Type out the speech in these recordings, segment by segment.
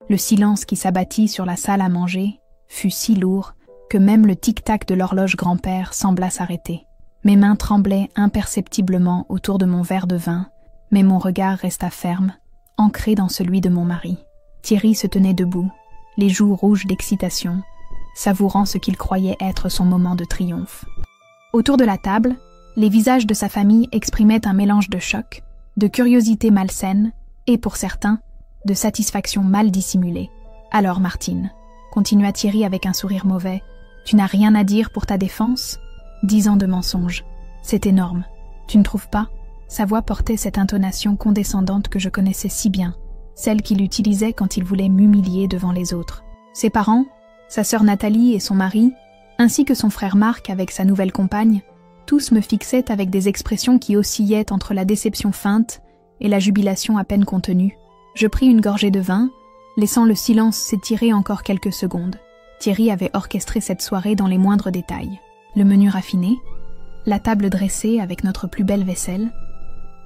Le silence qui s'abattit sur la salle à manger fut si lourd que même le tic-tac de l'horloge grand-père sembla s'arrêter. Mes mains tremblaient imperceptiblement autour de mon verre de vin, mais mon regard resta ferme, ancré dans celui de mon mari. Thierry se tenait debout, les joues rouges d'excitation, savourant ce qu'il croyait être son moment de triomphe. Autour de la table, les visages de sa famille exprimaient un mélange de choc, de curiosité malsaine et, pour certains, de satisfaction mal dissimulée. « Alors, Martine, » continua Thierry avec un sourire mauvais, « tu n'as rien à dire pour ta défense ? 10 ans de mensonges. C'est énorme. Tu ne trouves pas ?» Sa voix portait cette intonation condescendante que je connaissais si bien, celle qu'il utilisait quand il voulait m'humilier devant les autres. Ses parents, sa sœur Nathalie et son mari, ainsi que son frère Marc avec sa nouvelle compagne, tous me fixaient avec des expressions qui oscillaient entre la déception feinte et la jubilation à peine contenue. Je pris une gorgée de vin, laissant le silence s'étirer encore quelques secondes. Thierry avait orchestré cette soirée dans les moindres détails. Le menu raffiné, la table dressée avec notre plus belle vaisselle,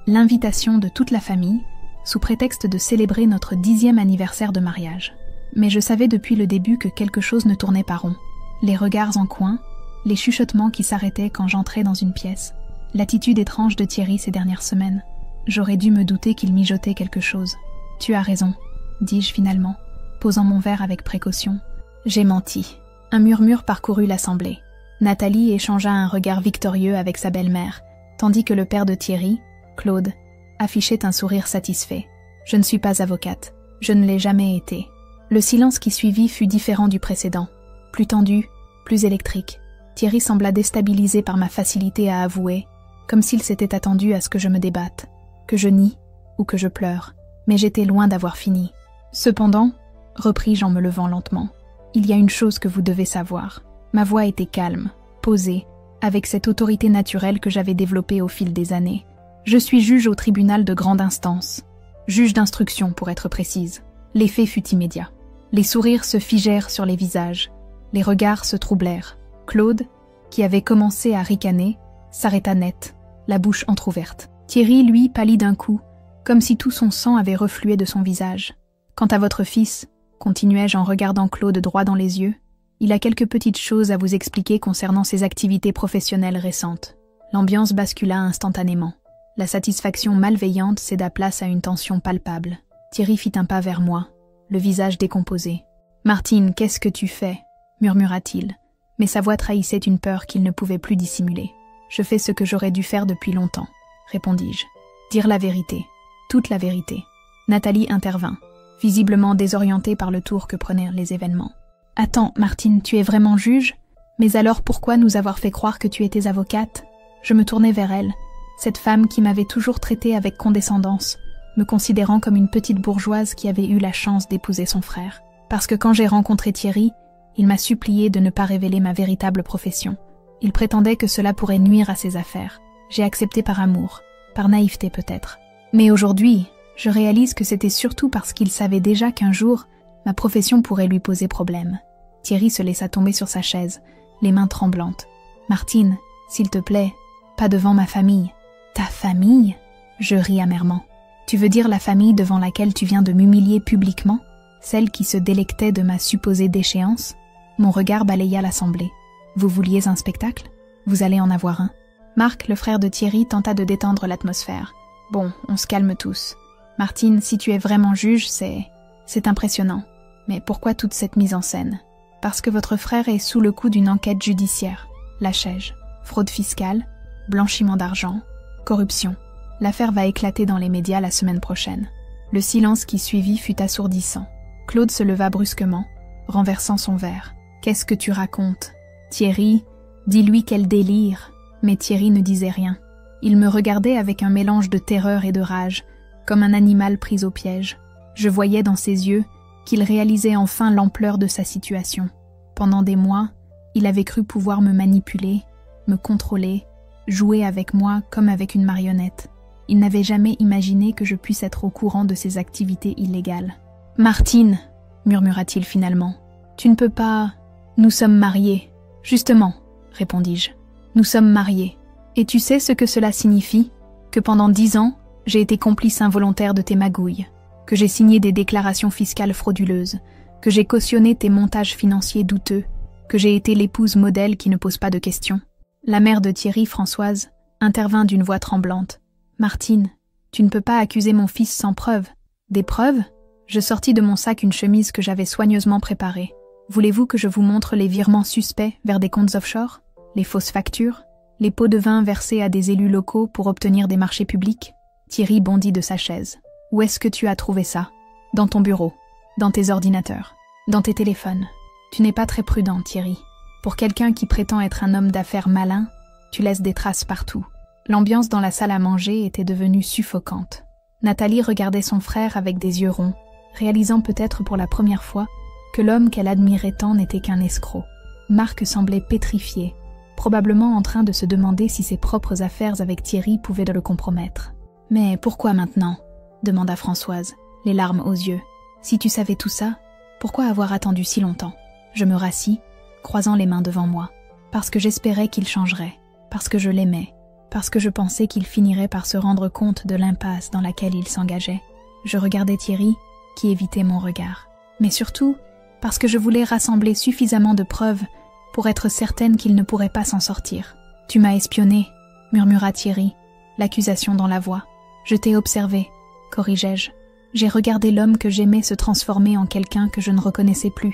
l'invitation de toute la famille, sous prétexte de célébrer notre 10e anniversaire de mariage. Mais je savais depuis le début que quelque chose ne tournait pas rond. Les regards en coin, les chuchotements qui s'arrêtaient quand j'entrais dans une pièce, l'attitude étrange de Thierry ces dernières semaines. J'aurais dû me douter qu'il mijotait quelque chose. « Tu as raison », dis-je finalement, posant mon verre avec précaution. J'ai menti. Un murmure parcourut l'assemblée. Nathalie échangea un regard victorieux avec sa belle-mère, tandis que le père de Thierry, Claude, affichait un sourire satisfait. Je ne suis pas avocate. Je ne l'ai jamais été. Le silence qui suivit fut différent du précédent. Plus tendu, plus électrique. Thierry sembla déstabilisé par ma facilité à avouer, comme s'il s'était attendu à ce que je me débatte, que je nie ou que je pleure. Mais j'étais loin d'avoir fini. Cependant, repris-je en me levant lentement, il y a une chose que vous devez savoir. Ma voix était calme, posée, avec cette autorité naturelle que j'avais développée au fil des années. Je suis juge au tribunal de grande instance. Juge d'instruction, pour être précise. L'effet fut immédiat. Les sourires se figèrent sur les visages. Les regards se troublèrent. Claude, qui avait commencé à ricaner, s'arrêta net, la bouche entr'ouverte. Thierry, lui, pâlit d'un coup, comme si tout son sang avait reflué de son visage. « Quant à votre fils, » continuai-je en regardant Claude droit dans les yeux, « il a quelques petites choses à vous expliquer concernant ses activités professionnelles récentes. » L'ambiance bascula instantanément. La satisfaction malveillante céda place à une tension palpable. Thierry fit un pas vers moi, le visage décomposé. « Martine, qu'est-ce que tu fais ?» murmura-t-il, mais sa voix trahissait une peur qu'il ne pouvait plus dissimuler. « Je fais ce que j'aurais dû faire depuis longtemps, » répondis-je. « Dire la vérité. Toute la vérité. » Nathalie intervint, visiblement désorientée par le tour que prenaient les événements. « Attends, Martine, tu es vraiment juge ? Mais alors pourquoi nous avoir fait croire que tu étais avocate ?» Je me tournai vers elle, cette femme qui m'avait toujours traitée avec condescendance, me considérant comme une petite bourgeoise qui avait eu la chance d'épouser son frère. Parce que quand j'ai rencontré Thierry, il m'a supplié de ne pas révéler ma véritable profession. Il prétendait que cela pourrait nuire à ses affaires. J'ai accepté par amour, par naïveté peut-être. Mais aujourd'hui, je réalise que c'était surtout parce qu'il savait déjà qu'un jour, ma profession pourrait lui poser problème. Thierry se laissa tomber sur sa chaise, les mains tremblantes. « Martine, s'il te plaît, pas devant ma famille. »« Ta famille ?» Je ris amèrement. « Tu veux dire la famille devant laquelle tu viens de m'humilier publiquement ? Celle qui se délectait de ma supposée déchéance ?» Mon regard balaya l'assemblée. « Vous vouliez un spectacle ? Vous allez en avoir un. » Marc, le frère de Thierry, tenta de détendre l'atmosphère. « Bon, on se calme tous. Martine, si tu es vraiment juge, c'est impressionnant. Mais pourquoi toute cette mise en scène ? Parce que votre frère est sous le coup d'une enquête judiciaire. Lâchais-je. Fraude fiscale, blanchiment d'argent, corruption. L'affaire va éclater dans les médias la semaine prochaine. » Le silence qui suivit fut assourdissant. Claude se leva brusquement, renversant son verre. « Qu'est-ce que tu racontes ? Thierry, dis-lui quel délire !» Mais Thierry ne disait rien. Il me regardait avec un mélange de terreur et de rage, comme un animal pris au piège. Je voyais dans ses yeux qu'il réalisait enfin l'ampleur de sa situation. Pendant des mois, il avait cru pouvoir me manipuler, me contrôler, jouer avec moi comme avec une marionnette. Il n'avait jamais imaginé que je puisse être au courant de ses activités illégales. « Martine, » murmura-t-il finalement, « tu ne peux pas... Nous sommes mariés. »« Justement, » répondis-je, « nous sommes mariés. Et tu sais ce que cela signifie ? Que pendant 10 ans, j'ai été complice involontaire de tes magouilles. que j'ai signé des déclarations fiscales frauduleuses, que j'ai cautionné tes montages financiers douteux, que j'ai été l'épouse modèle qui ne pose pas de questions. La mère de Thierry, Françoise, intervint d'une voix tremblante. « Martine, tu ne peux pas accuser mon fils sans preuves. » « Des preuves ?» Je sortis de mon sac une chemise que j'avais soigneusement préparée. « Voulez-vous que je vous montre les virements suspects vers des comptes offshore? Les fausses factures? Les pots de vin versés à des élus locaux pour obtenir des marchés publics ?» Thierry bondit de sa chaise. « Où est-ce que tu as trouvé ça? » « Dans ton bureau, dans tes ordinateurs, dans tes téléphones. Tu n'es pas très prudent, Thierry. Pour quelqu'un qui prétend être un homme d'affaires malin, tu laisses des traces partout. » L'ambiance dans la salle à manger était devenue suffocante. Nathalie regardait son frère avec des yeux ronds, réalisant peut-être pour la première fois que l'homme qu'elle admirait tant n'était qu'un escroc. Marc semblait pétrifié, probablement en train de se demander si ses propres affaires avec Thierry pouvaient le compromettre. « Mais pourquoi maintenant ?» demanda Françoise, les larmes aux yeux. « Si tu savais tout ça, pourquoi avoir attendu si longtemps ?» Je me rassis, croisant les mains devant moi, parce que j'espérais qu'il changerait, parce que je l'aimais, parce que je pensais qu'il finirait par se rendre compte de l'impasse dans laquelle il s'engageait. Je regardais Thierry, qui évitait mon regard. Mais surtout, parce que je voulais rassembler suffisamment de preuves pour être certaine qu'il ne pourrait pas s'en sortir. « Tu m'as espionné » murmura Thierry, l'accusation dans la voix. « Je t'ai observé » corrigeai-je. J'ai regardé l'homme que j'aimais se transformer en quelqu'un que je ne reconnaissais plus.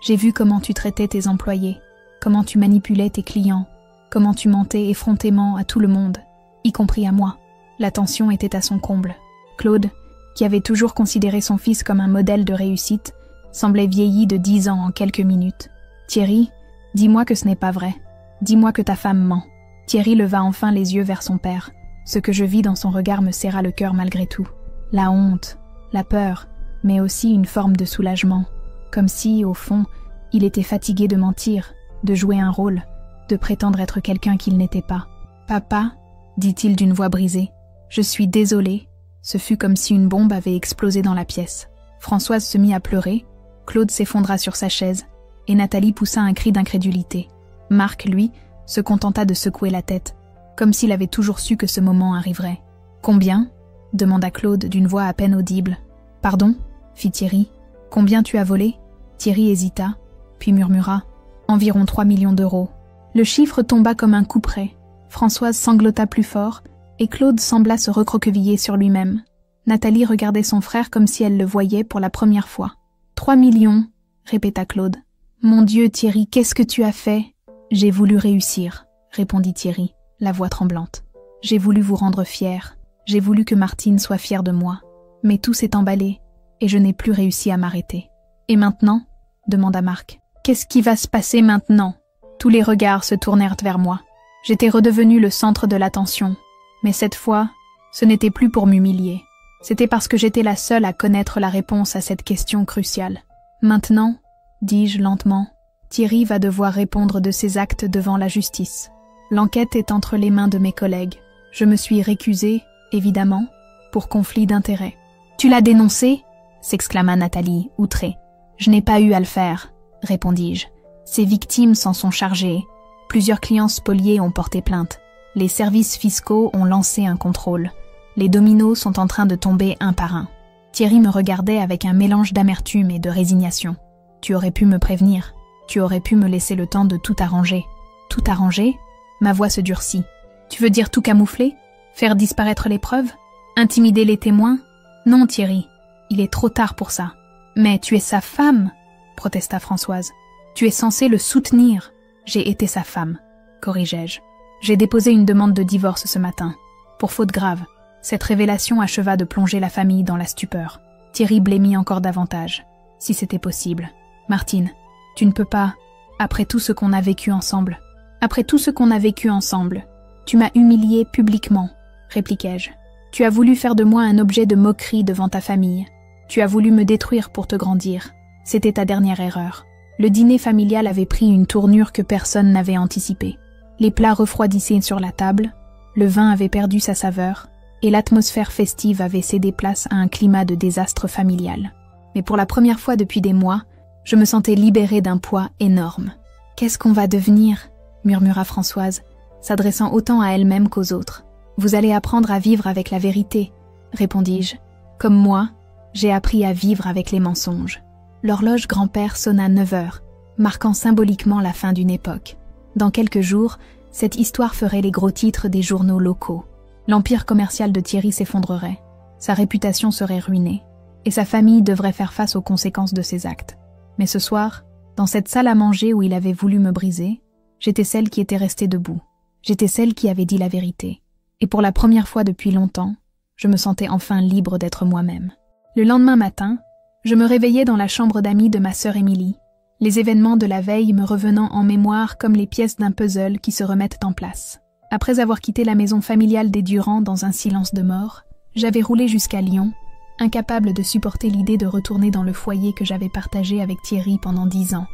J'ai vu comment tu traitais tes employés, comment tu manipulais tes clients, comment tu mentais effrontément à tout le monde, y compris à moi. La tension était à son comble. Claude, qui avait toujours considéré son fils comme un modèle de réussite, semblait vieilli de 10 ans en quelques minutes. « Thierry, dis-moi que ce n'est pas vrai. Dis-moi que ta femme ment. » Thierry leva enfin les yeux vers son père. Ce que je vis dans son regard me serra le cœur malgré tout. La honte, la peur, mais aussi une forme de soulagement. Comme si, au fond, il était fatigué de mentir, de jouer un rôle, de prétendre être quelqu'un qu'il n'était pas. « Papa, » dit-il d'une voix brisée, « je suis désolé. » Ce fut comme si une bombe avait explosé dans la pièce. Françoise se mit à pleurer, Claude s'effondra sur sa chaise, et Nathalie poussa un cri d'incrédulité. Marc, lui, se contenta de secouer la tête, comme s'il avait toujours su que ce moment arriverait. « Combien ?» demanda Claude d'une voix à peine audible. « Pardon ?» fit Thierry. « Combien tu as volé ?» Thierry hésita, puis murmura « Environ 3 millions d'euros. » Le chiffre tomba comme un coup près. Françoise sanglota plus fort, et Claude sembla se recroqueviller sur lui-même. Nathalie regardait son frère comme si elle le voyait pour la première fois. « 3 millions, » répéta Claude. « Mon Dieu, Thierry, qu'est-ce que tu as fait ?»« J'ai voulu réussir, » répondit Thierry, la voix tremblante. « J'ai voulu vous rendre fier. J'ai voulu que Martine soit fière de moi. Mais tout s'est emballé, et je n'ai plus réussi à m'arrêter. »« Et maintenant ?» demanda Marc. « Qu'est-ce qui va se passer maintenant ?» Tous les regards se tournèrent vers moi. J'étais redevenu le centre de l'attention. Mais cette fois, ce n'était plus pour m'humilier. C'était parce que j'étais la seule à connaître la réponse à cette question cruciale. « Maintenant, » dis-je lentement, « Thierry va devoir répondre de ses actes devant la justice. L'enquête est entre les mains de mes collègues. Je me suis récusée, évidemment, pour conflit d'intérêts. »« Tu l'as dénoncé ?» s'exclama Nathalie, outrée. « Je n'ai pas eu à le faire, » répondis-je. « Ses victimes s'en sont chargées. Plusieurs clients spoliés ont porté plainte. Les services fiscaux ont lancé un contrôle. Les dominos sont en train de tomber un par un. » Thierry me regardait avec un mélange d'amertume et de résignation. « Tu aurais pu me prévenir. Tu aurais pu me laisser le temps de tout arranger. »« Tout arranger ?» Ma voix se durcit. « Tu veux dire tout camoufler? Faire disparaître les preuves? Intimider les témoins? Non, Thierry. Il est trop tard pour ça. »« Mais tu es sa femme !» protesta Françoise. « Tu es censé le soutenir. »« J'ai été sa femme, » corrigeai-je. J'ai déposé une demande de divorce ce matin, pour faute grave. Cette révélation acheva de plonger la famille dans la stupeur. Thierry blêmit encore davantage, si c'était possible. « Martine, tu ne peux pas, après tout ce qu'on a vécu ensemble. Après tout ce qu'on a vécu ensemble, tu m'as humiliée publiquement, » répliquai-je. « Tu as voulu faire de moi un objet de moquerie devant ta famille. Tu as voulu me détruire pour te grandir. C'était ta dernière erreur. » Le dîner familial avait pris une tournure que personne n'avait anticipée. Les plats refroidissaient sur la table, le vin avait perdu sa saveur, et l'atmosphère festive avait cédé place à un climat de désastre familial. Mais pour la première fois depuis des mois, je me sentais libérée d'un poids énorme. « Qu'est-ce qu'on va devenir ?» murmura Françoise, s'adressant autant à elle-même qu'aux autres. « Vous allez apprendre à vivre avec la vérité, » répondis-je. « Comme moi, J'ai appris à vivre avec les mensonges. L'horloge grand-père sonna 9 heures, marquant symboliquement la fin d'une époque. Dans quelques jours, cette histoire ferait les gros titres des journaux locaux. L'empire commercial de Thierry s'effondrerait, sa réputation serait ruinée, et sa famille devrait faire face aux conséquences de ses actes. Mais ce soir, dans cette salle à manger où il avait voulu me briser, j'étais celle qui était restée debout. J'étais celle qui avait dit la vérité. Et pour la première fois depuis longtemps, je me sentais enfin libre d'être moi-même. Le lendemain matin, je me réveillais dans la chambre d'amis de ma sœur Émilie, les événements de la veille me revenant en mémoire comme les pièces d'un puzzle qui se remettent en place. Après avoir quitté la maison familiale des Durand dans un silence de mort, j'avais roulé jusqu'à Lyon, incapable de supporter l'idée de retourner dans le foyer que j'avais partagé avec Thierry pendant 10 ans.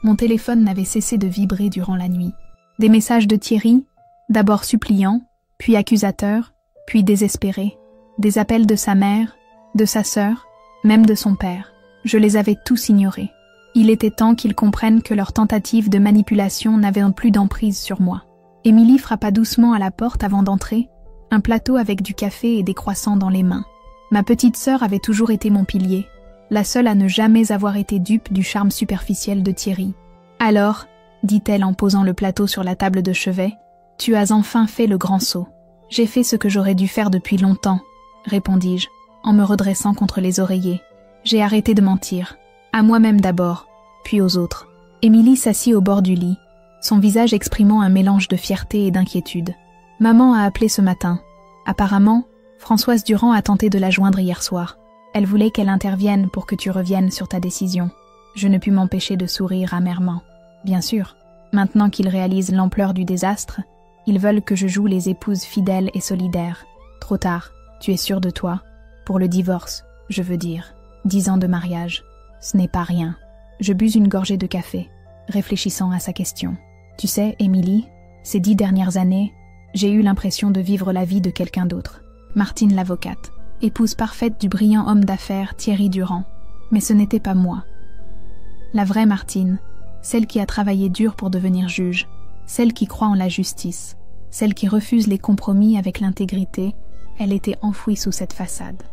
Mon téléphone n'avait cessé de vibrer durant la nuit. Des messages de Thierry, d'abord suppliants, puis accusateurs, puis désespérés. Des appels de sa mère, de sa sœur, même de son père. Je les avais tous ignorés. Il était temps qu'ils comprennent que leur tentative de manipulation n'avait plus d'emprise sur moi. Émilie frappa doucement à la porte avant d'entrer, un plateau avec du café et des croissants dans les mains. Ma petite sœur avait toujours été mon pilier, la seule à ne jamais avoir été dupe du charme superficiel de Thierry. « Alors, dit-elle en posant le plateau sur la table de chevet, tu as enfin fait le grand saut. »« J'ai fait ce que j'aurais dû faire depuis longtemps, » répondis-je, en me redressant contre les oreillers. J'ai arrêté de mentir. À moi-même d'abord, puis aux autres. Émilie s'assit au bord du lit, son visage exprimant un mélange de fierté et d'inquiétude. Maman a appelé ce matin. Apparemment, Françoise Durand a tenté de la joindre hier soir. Elle voulait qu'elle intervienne pour que tu reviennes sur ta décision. Je ne pus m'empêcher de sourire amèrement. Bien sûr, maintenant qu'ils réalisent l'ampleur du désastre, ils veulent que je joue les épouses fidèles et solidaires. Trop tard, tu es sûre de toi? Pour le divorce, je veux dire. 10 ans de mariage. Ce n'est pas rien. Je bus une gorgée de café, réfléchissant à sa question. Tu sais, Émilie, ces 10 dernières années, j'ai eu l'impression de vivre la vie de quelqu'un d'autre. Martine l'avocate, épouse parfaite du brillant homme d'affaires Thierry Durand. Mais ce n'était pas moi. La vraie Martine, celle qui a travaillé dur pour devenir juge, celle qui croit en la justice, celle qui refuse les compromis avec l'intégrité, elle était enfouie sous cette façade.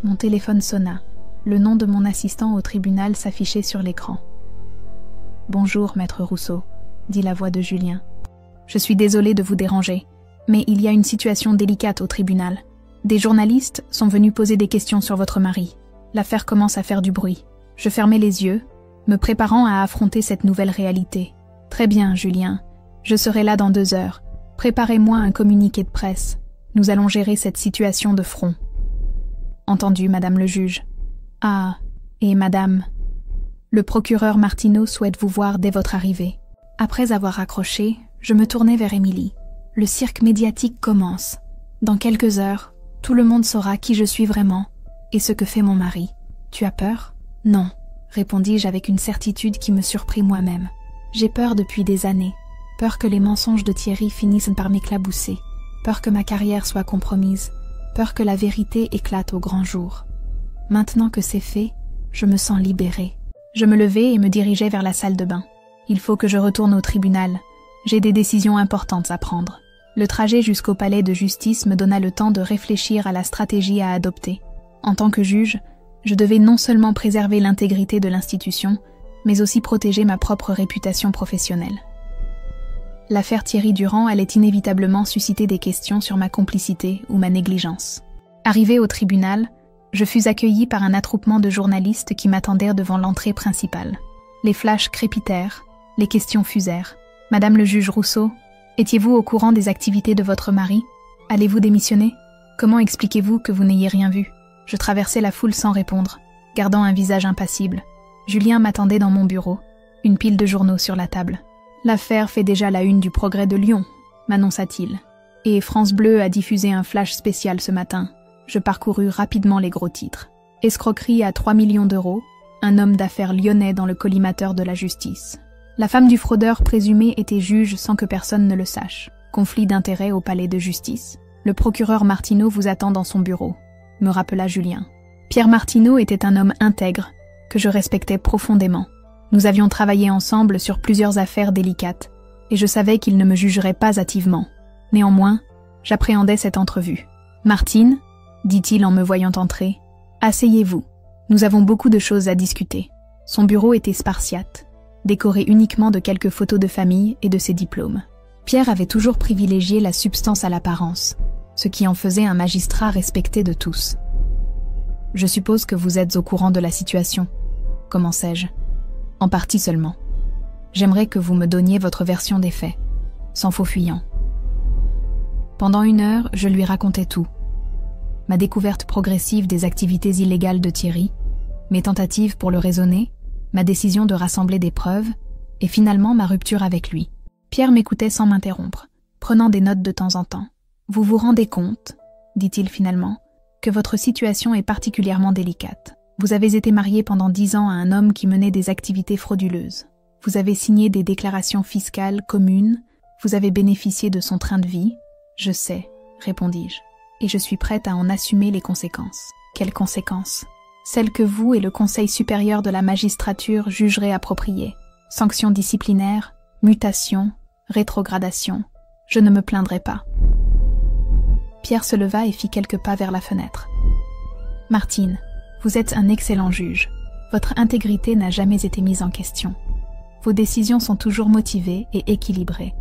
Mon téléphone sonna. Le nom de mon assistant au tribunal s'affichait sur l'écran. « Bonjour, maître Rousseau », dit la voix de Julien. « Je suis désolée de vous déranger, mais il y a une situation délicate au tribunal. Des journalistes sont venus poser des questions sur votre mari. L'affaire commence à faire du bruit. Je fermais les yeux, me préparant à affronter cette nouvelle réalité. Très bien, Julien. Je serai là dans 2 heures. Préparez-moi un communiqué de presse. Nous allons gérer cette situation de front. » Entendu, madame le juge. Ah, et madame, le procureur Martineau souhaite vous voir dès votre arrivée. Après avoir raccroché, je me tournai vers Émilie. Le cirque médiatique commence. Dans quelques heures, tout le monde saura qui je suis vraiment et ce que fait mon mari. Tu as peur? Non, répondis-je avec une certitude qui me surprit moi-même. J'ai peur depuis des années. Peur que les mensonges de Thierry finissent par m'éclabousser. Peur que ma carrière soit compromise. Peur que la vérité éclate au grand jour. Maintenant que c'est fait, je me sens libérée. Je me levai et me dirigeai vers la salle de bain. Il faut que je retourne au tribunal. J'ai des décisions importantes à prendre. Le trajet jusqu'au palais de justice me donna le temps de réfléchir à la stratégie à adopter. En tant que juge, je devais non seulement préserver l'intégrité de l'institution, mais aussi protéger ma propre réputation professionnelle. L'affaire Thierry Durand allait inévitablement susciter des questions sur ma complicité ou ma négligence. Arrivé au tribunal, je fus accueilli par un attroupement de journalistes qui m'attendèrent devant l'entrée principale. Les flashs crépitèrent, les questions fusèrent. « Madame le juge Rousseau, étiez-vous au courant des activités de votre mari? Allez-vous démissionner? Comment expliquez-vous que vous n'ayez rien vu ?» Je traversai la foule sans répondre, gardant un visage impassible. Julien m'attendait dans mon bureau, une pile de journaux sur la table. « L'affaire fait déjà la une du Progrès de Lyon », m'annonça-t-il. « Et France Bleu a diffusé un flash spécial ce matin. » Je parcourus rapidement les gros titres. Escroquerie à 3 millions d'euros, un homme d'affaires lyonnais dans le collimateur de la justice. La femme du fraudeur présumé était juge sans que personne ne le sache. Conflit d'intérêts au palais de justice. Le procureur Martineau vous attend dans son bureau, me rappela Julien. Pierre Martineau était un homme intègre, que je respectais profondément. Nous avions travaillé ensemble sur plusieurs affaires délicates, et je savais qu'il ne me jugerait pas hâtivement. Néanmoins, j'appréhendais cette entrevue. « Martine ?» dit-il en me voyant entrer. Asseyez-vous. Nous avons beaucoup de choses à discuter. Son bureau était spartiate, décoré uniquement de quelques photos de famille et de ses diplômes. Pierre avait toujours privilégié la substance à l'apparence, ce qui en faisait un magistrat respecté de tous. « Je suppose que vous êtes au courant de la situation, commençai-je. En partie seulement. J'aimerais que vous me donniez votre version des faits, sans faux fuyant. » Pendant 1 heure, je lui racontais tout. Ma découverte progressive des activités illégales de Thierry, mes tentatives pour le raisonner, ma décision de rassembler des preuves, et finalement ma rupture avec lui. Pierre m'écoutait sans m'interrompre, prenant des notes de temps en temps. « Vous vous rendez compte, dit-il finalement, que votre situation est particulièrement délicate. Vous avez été marié pendant 10 ans à un homme qui menait des activités frauduleuses. Vous avez signé des déclarations fiscales communes, vous avez bénéficié de son train de vie. Je sais, répondis-je, et je suis prête à en assumer les conséquences. Quelles conséquences? Celles que vous et le Conseil supérieur de la magistrature jugerez appropriées. Sanctions disciplinaires, mutation, rétrogradation. Je ne me plaindrai pas. » Pierre se leva et fit quelques pas vers la fenêtre. « Martine, vous êtes un excellent juge. Votre intégrité n'a jamais été mise en question. Vos décisions sont toujours motivées et équilibrées.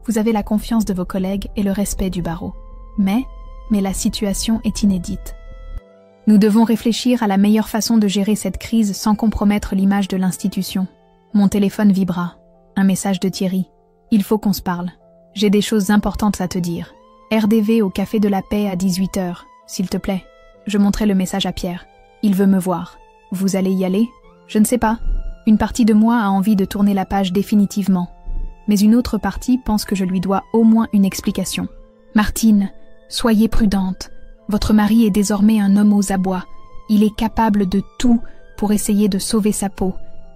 Vous avez la confiance de vos collègues et le respect du barreau. Mais la situation est inédite. Nous devons réfléchir à la meilleure façon de gérer cette crise sans compromettre l'image de l'institution. » Mon téléphone vibra. Un message de Thierry. « Il faut qu'on se parle. J'ai des choses importantes à te dire. RDV au Café de la Paix à 18h, s'il te plaît. » Je montrai le message à Pierre. « Il veut me voir. Vous allez y aller? Je ne sais pas. Une partie de moi a envie de tourner la page définitivement. Mais une autre partie pense que je lui dois au moins une explication. Martine, soyez prudente. Votre mari est désormais un homme aux abois. Il est capable de tout pour essayer de sauver sa peau,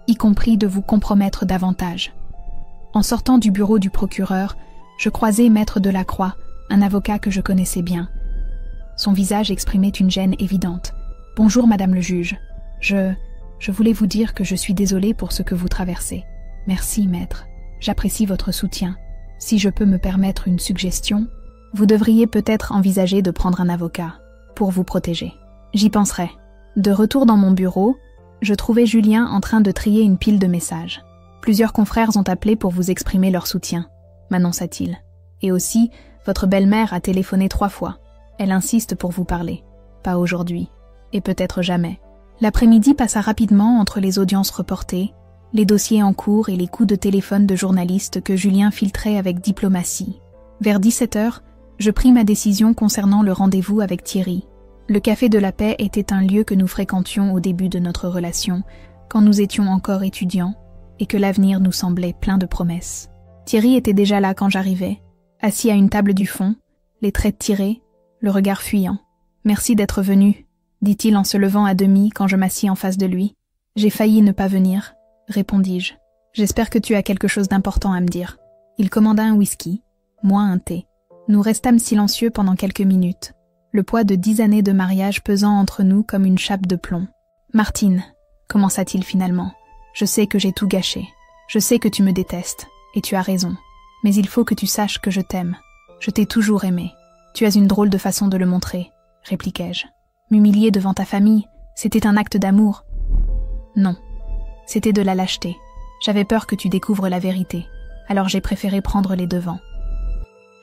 y compris de vous compromettre davantage. » En sortant du bureau du procureur, je croisai Maître Delacroix, un avocat que je connaissais bien. Son visage exprimait une gêne évidente. « Bonjour, Madame le juge. Je voulais vous dire que je suis désolée pour ce que vous traversez. Merci, maître. J'apprécie votre soutien. Si je peux me permettre une suggestion, vous devriez peut-être envisager de prendre un avocat pour vous protéger. J'y penserai. » De retour dans mon bureau, je trouvai Julien en train de trier une pile de messages. « Plusieurs confrères ont appelé pour vous exprimer leur soutien, » m'annonça-t-il. « Et aussi, votre belle-mère a téléphoné 3 fois. Elle insiste pour vous parler. Pas aujourd'hui. Et peut-être jamais. » L'après-midi passa rapidement entre les audiences reportées, les dossiers en cours et les coups de téléphone de journalistes que Julien filtrait avec diplomatie. Vers 17h, je pris ma décision concernant le rendez-vous avec Thierry. Le Café de la Paix était un lieu que nous fréquentions au début de notre relation, quand nous étions encore étudiants, et que l'avenir nous semblait plein de promesses. Thierry était déjà là quand j'arrivais, assis à une table du fond, les traits tirés, le regard fuyant. « Merci d'être venu », dit-il en se levant à demi quand je m'assis en face de lui. « J'ai failli ne pas venir », répondis-je. « J'espère que tu as quelque chose d'important à me dire. » Il commanda un whisky, moi un thé. Nous restâmes silencieux pendant quelques minutes, le poids de 10 années de mariage pesant entre nous comme une chape de plomb. « Martine, » commença-t-il finalement, « je sais que j'ai tout gâché. Je sais que tu me détestes, et tu as raison. Mais il faut que tu saches que je t'aime. Je t'ai toujours aimé. Tu as une drôle de façon de le montrer, » répliquai-je. « M'humilier devant ta famille, c'était un acte d'amour. » Non, c'était de la lâcheté. J'avais peur que tu découvres la vérité, alors j'ai préféré prendre les devants.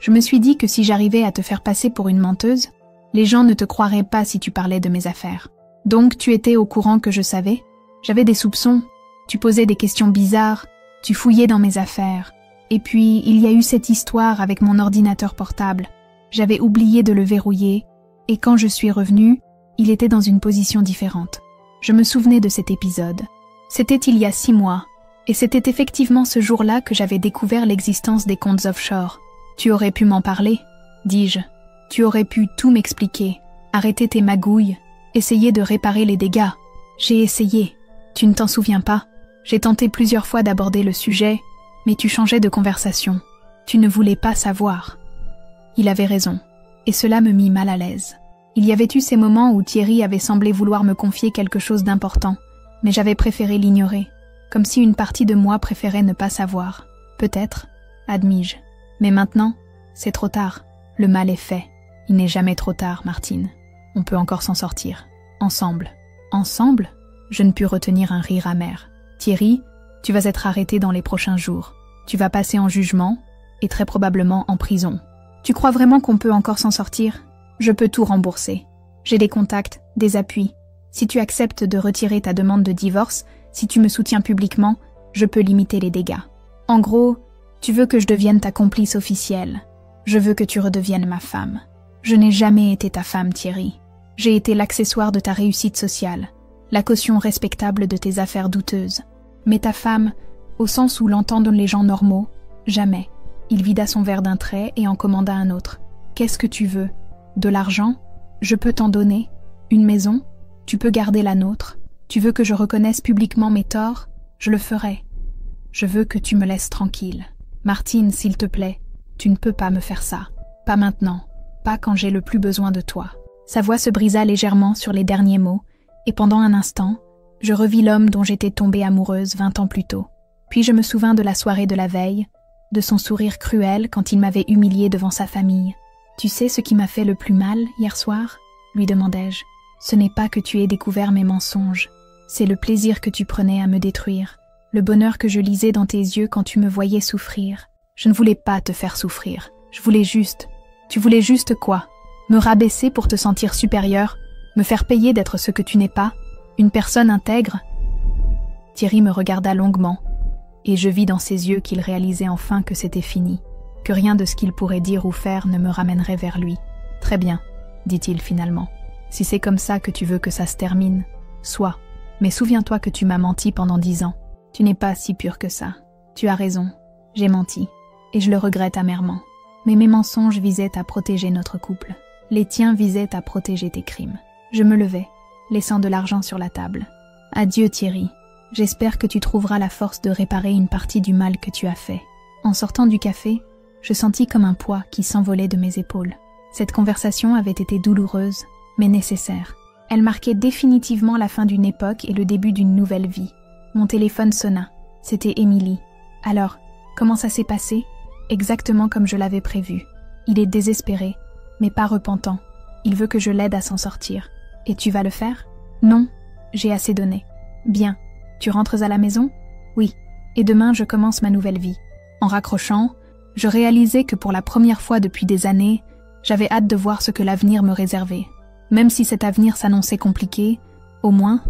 Je me suis dit que si j'arrivais à te faire passer pour une menteuse, les gens ne te croiraient pas si tu parlais de mes affaires. Donc tu étais au courant que je savais? J'avais des soupçons, tu posais des questions bizarres, tu fouillais dans mes affaires. Et puis, il y a eu cette histoire avec mon ordinateur portable. J'avais oublié de le verrouiller, et quand je suis revenue, il était dans une position différente. Je me souvenais de cet épisode. C'était il y a 6 mois, et c'était effectivement ce jour-là que j'avais découvert l'existence des comptes offshore. Tu aurais pu m'en parler, dis-je. Tu aurais pu tout m'expliquer, arrêter tes magouilles, essayer de réparer les dégâts. J'ai essayé. Tu ne t'en souviens pas? J'ai tenté plusieurs fois d'aborder le sujet, mais tu changeais de conversation. Tu ne voulais pas savoir. Il avait raison, et cela me mit mal à l'aise. Il y avait eu ces moments où Thierry avait semblé vouloir me confier quelque chose d'important, mais j'avais préféré l'ignorer, comme si une partie de moi préférait ne pas savoir. Peut-être, admis-je. Mais maintenant, c'est trop tard. Le mal est fait. Il n'est jamais trop tard, Martine. On peut encore s'en sortir. Ensemble. Ensemble? Je ne pus retenir un rire amer. Thierry, tu vas être arrêté dans les prochains jours. Tu vas passer en jugement et très probablement en prison. Tu crois vraiment qu'on peut encore s'en sortir? Je peux tout rembourser. J'ai des contacts, des appuis. Si tu acceptes de retirer ta demande de divorce, si tu me soutiens publiquement, je peux limiter les dégâts. En gros, tu veux que je devienne ta complice officielle. Je veux que tu redeviennes ma femme. Je n'ai jamais été ta femme, Thierry. J'ai été l'accessoire de ta réussite sociale, la caution respectable de tes affaires douteuses. Mais ta femme, au sens où l'entendent les gens normaux, jamais. Il vida son verre d'un trait et en commanda un autre. Qu'est-ce que tu veux? De l'argent? Je peux t'en donner. Une maison? Tu peux garder la nôtre. Tu veux que je reconnaisse publiquement mes torts? Je le ferai. Je veux que tu me laisses tranquille. Martine, s'il te plaît, tu ne peux pas me faire ça. Pas maintenant. Pas quand j'ai le plus besoin de toi. Sa voix se brisa légèrement sur les derniers mots, et pendant un instant, je revis l'homme dont j'étais tombée amoureuse 20 ans plus tôt. Puis je me souvins de la soirée de la veille, de son sourire cruel quand il m'avait humiliée devant sa famille. « Tu sais ce qui m'a fait le plus mal hier soir ?» lui demandai-je. « Ce n'est pas que tu aies découvert mes mensonges, c'est le plaisir que tu prenais à me détruire, le bonheur que je lisais dans tes yeux quand tu me voyais souffrir. Je ne voulais pas te faire souffrir, je voulais juste... Tu voulais juste quoi? Me rabaisser pour te sentir supérieur, me faire payer d'être ce que tu n'es pas, une personne intègre ?» Thierry me regarda longuement, et je vis dans ses yeux qu'il réalisait enfin que c'était fini, que rien de ce qu'il pourrait dire ou faire ne me ramènerait vers lui. « Très bien, » dit-il finalement. « Si c'est comme ça que tu veux que ça se termine, soit. Mais souviens-toi que tu m'as menti pendant 10 ans. Tu n'es pas si pur que ça. Tu as raison, j'ai menti, et je le regrette amèrement. Mais mes mensonges visaient à protéger notre couple. Les tiens visaient à protéger tes crimes. » Je me levai, laissant de l'argent sur la table. « Adieu Thierry. J'espère que tu trouveras la force de réparer une partie du mal que tu as fait. » En sortant du café, je sentis comme un poids qui s'envolait de mes épaules. Cette conversation avait été douloureuse, mais nécessaire. Elle marquait définitivement la fin d'une époque et le début d'une nouvelle vie. Mon téléphone sonna. C'était Émilie. « Alors, comment ça s'est passé ?» Exactement comme je l'avais prévu. Il est désespéré, mais pas repentant. Il veut que je l'aide à s'en sortir. Et tu vas le faire? Non, j'ai assez donné. Bien. Tu rentres à la maison? Oui. Et demain, je commence ma nouvelle vie. En raccrochant, je réalisais que pour la première fois depuis des années, j'avais hâte de voir ce que l'avenir me réservait. Même si cet avenir s'annonçait compliqué, au moins,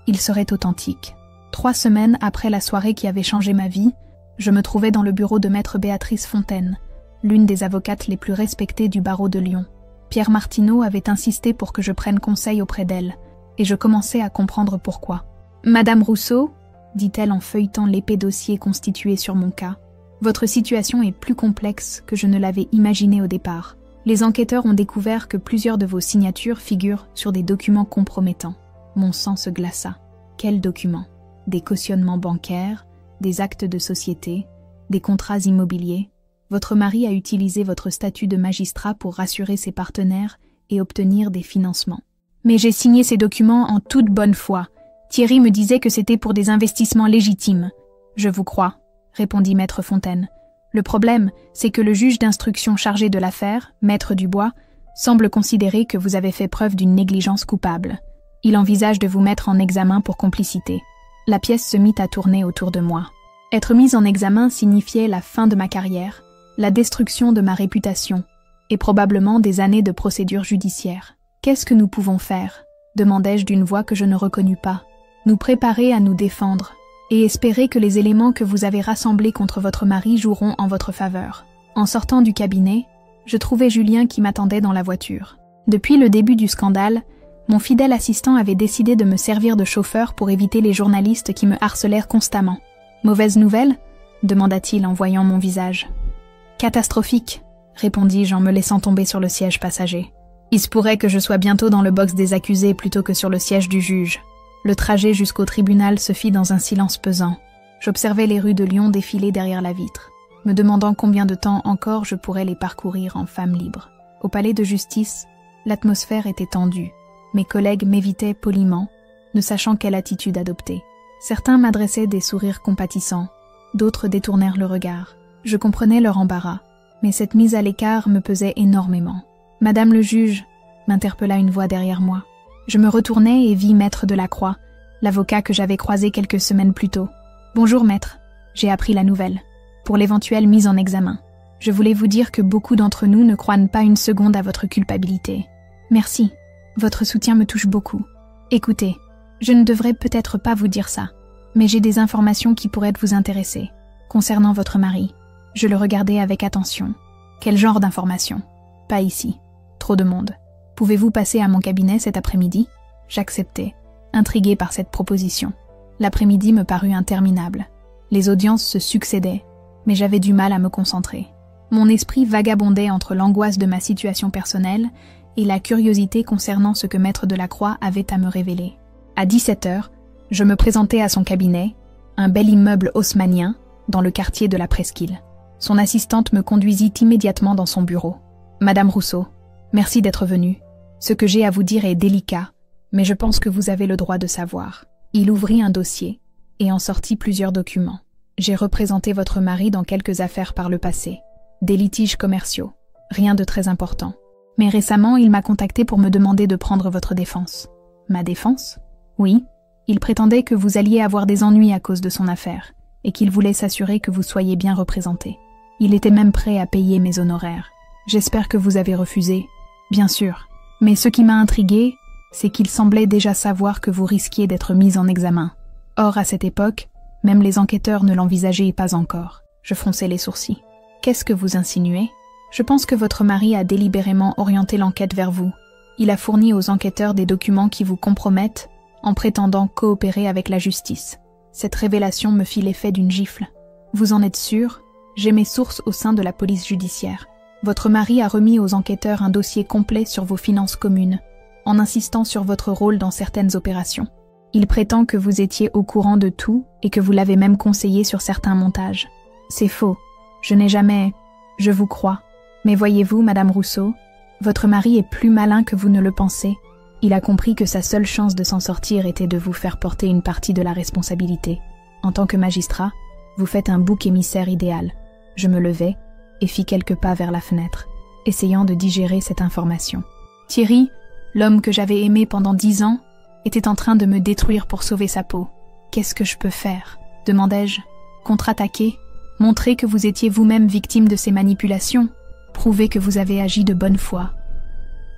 il serait authentique. 3 semaines après la soirée qui avait changé ma vie, je me trouvais dans le bureau de maître Béatrice Fontaine, l'une des avocates les plus respectées du barreau de Lyon. Pierre Martineau avait insisté pour que je prenne conseil auprès d'elle, et je commençais à comprendre pourquoi. « Madame Rousseau, » dit-elle en feuilletant l'épais dossier constitué sur mon cas, « votre situation est plus complexe que je ne l'avais imaginé au départ. Les enquêteurs ont découvert que plusieurs de vos signatures figurent sur des documents compromettants. » Mon sang se glaça. Quels documents? Des cautionnements bancaires, des actes de société, des contrats immobiliers. Votre mari a utilisé votre statut de magistrat pour rassurer ses partenaires et obtenir des financements. Mais j'ai signé ces documents en toute bonne foi. Thierry me disait que c'était pour des investissements légitimes. Je vous crois, répondit maître Fontaine. Le problème, c'est que le juge d'instruction chargé de l'affaire, maître Dubois, semble considérer que vous avez fait preuve d'une négligence coupable. Il envisage de vous mettre en examen pour complicité. La pièce se mit à tourner autour de moi. Être mise en examen signifiait la fin de ma carrière, la destruction de ma réputation, et probablement des années de procédure judiciaire. « Qu'est-ce que nous pouvons faire ?» demandai-je d'une voix que je ne reconnus pas. « Nous préparer à nous défendre, et espérer que les éléments que vous avez rassemblés contre votre mari joueront en votre faveur. » En sortant du cabinet, je trouvai Julien qui m'attendait dans la voiture. Depuis le début du scandale, mon fidèle assistant avait décidé de me servir de chauffeur pour éviter les journalistes qui me harcelèrent constamment. « Mauvaise nouvelle ?» demanda-t-il en voyant mon visage. « Catastrophique », répondis-je en me laissant tomber sur le siège passager. « Il se pourrait que je sois bientôt dans le box des accusés plutôt que sur le siège du juge. » Le trajet jusqu'au tribunal se fit dans un silence pesant. J'observais les rues de Lyon défiler derrière la vitre, me demandant combien de temps encore je pourrais les parcourir en femme libre. Au palais de justice, l'atmosphère était tendue. Mes collègues m'évitaient poliment, ne sachant quelle attitude adopter. Certains m'adressaient des sourires compatissants, d'autres détournèrent le regard. Je comprenais leur embarras, mais cette mise à l'écart me pesait énormément. « Madame le juge », m'interpella une voix derrière moi. Je me retournai et vis Maître Delacroix, l'avocat que j'avais croisé quelques semaines plus tôt. « Bonjour, maître. J'ai appris la nouvelle. Pour l'éventuelle mise en examen. Je voulais vous dire que beaucoup d'entre nous ne croient pas une seconde à votre culpabilité. Merci. Votre soutien me touche beaucoup. Écoutez, je ne devrais peut-être pas vous dire ça, mais j'ai des informations qui pourraient vous intéresser. Concernant votre mari, je le regardais avec attention. Quel genre d'informations? Pas ici. Trop de monde. Pouvez-vous passer à mon cabinet cet après-midi? J'acceptai, intrigué par cette proposition. L'après-midi me parut interminable. Les audiences se succédaient, mais j'avais du mal à me concentrer. Mon esprit vagabondait entre l'angoisse de ma situation personnelle et la curiosité concernant ce que Maître Delacroix avait à me révéler. À 17h, je me présentai à son cabinet, un bel immeuble haussmannien, dans le quartier de la Presqu'île. Son assistante me conduisit immédiatement dans son bureau. « Madame Rousseau, merci d'être venue. Ce que j'ai à vous dire est délicat, mais je pense que vous avez le droit de savoir. » Il ouvrit un dossier et en sortit plusieurs documents. J'ai représenté votre mari dans quelques affaires par le passé. Des litiges commerciaux, rien de très important. Mais récemment, il m'a contacté pour me demander de prendre votre défense. Ma défense? Oui. Il prétendait que vous alliez avoir des ennuis à cause de son affaire et qu'il voulait s'assurer que vous soyez bien représenté. Il était même prêt à payer mes honoraires. J'espère que vous avez refusé. Bien sûr. Mais ce qui m'a intrigué, c'est qu'il semblait déjà savoir que vous risquiez d'être mis en examen. Or, à cette époque, même les enquêteurs ne l'envisageaient pas encore. Je fronçai les sourcils. Qu'est-ce que vous insinuez? Je pense que votre mari a délibérément orienté l'enquête vers vous. Il a fourni aux enquêteurs des documents qui vous compromettent en prétendant coopérer avec la justice. Cette révélation me fit l'effet d'une gifle. Vous en êtes sûr? J'ai mes sources au sein de la police judiciaire. Votre mari a remis aux enquêteurs un dossier complet sur vos finances communes, en insistant sur votre rôle dans certaines opérations. Il prétend que vous étiez au courant de tout et que vous l'avez même conseillé sur certains montages. C'est faux. Je n'ai jamais... Je vous crois. Mais voyez-vous, Madame Rousseau, votre mari est plus malin que vous ne le pensez. Il a compris que sa seule chance de s'en sortir était de vous faire porter une partie de la responsabilité. En tant que magistrat, vous faites un bouc émissaire idéal. Je me levai et fis quelques pas vers la fenêtre, essayant de digérer cette information. Thierry, l'homme que j'avais aimé pendant 10 ans, était en train de me détruire pour sauver sa peau. Qu'est-ce que je peux faire? Demandai-je. Contre-attaquer? Montrer que vous étiez vous-même victime de ces manipulations? Prouver que vous avez agi de bonne foi?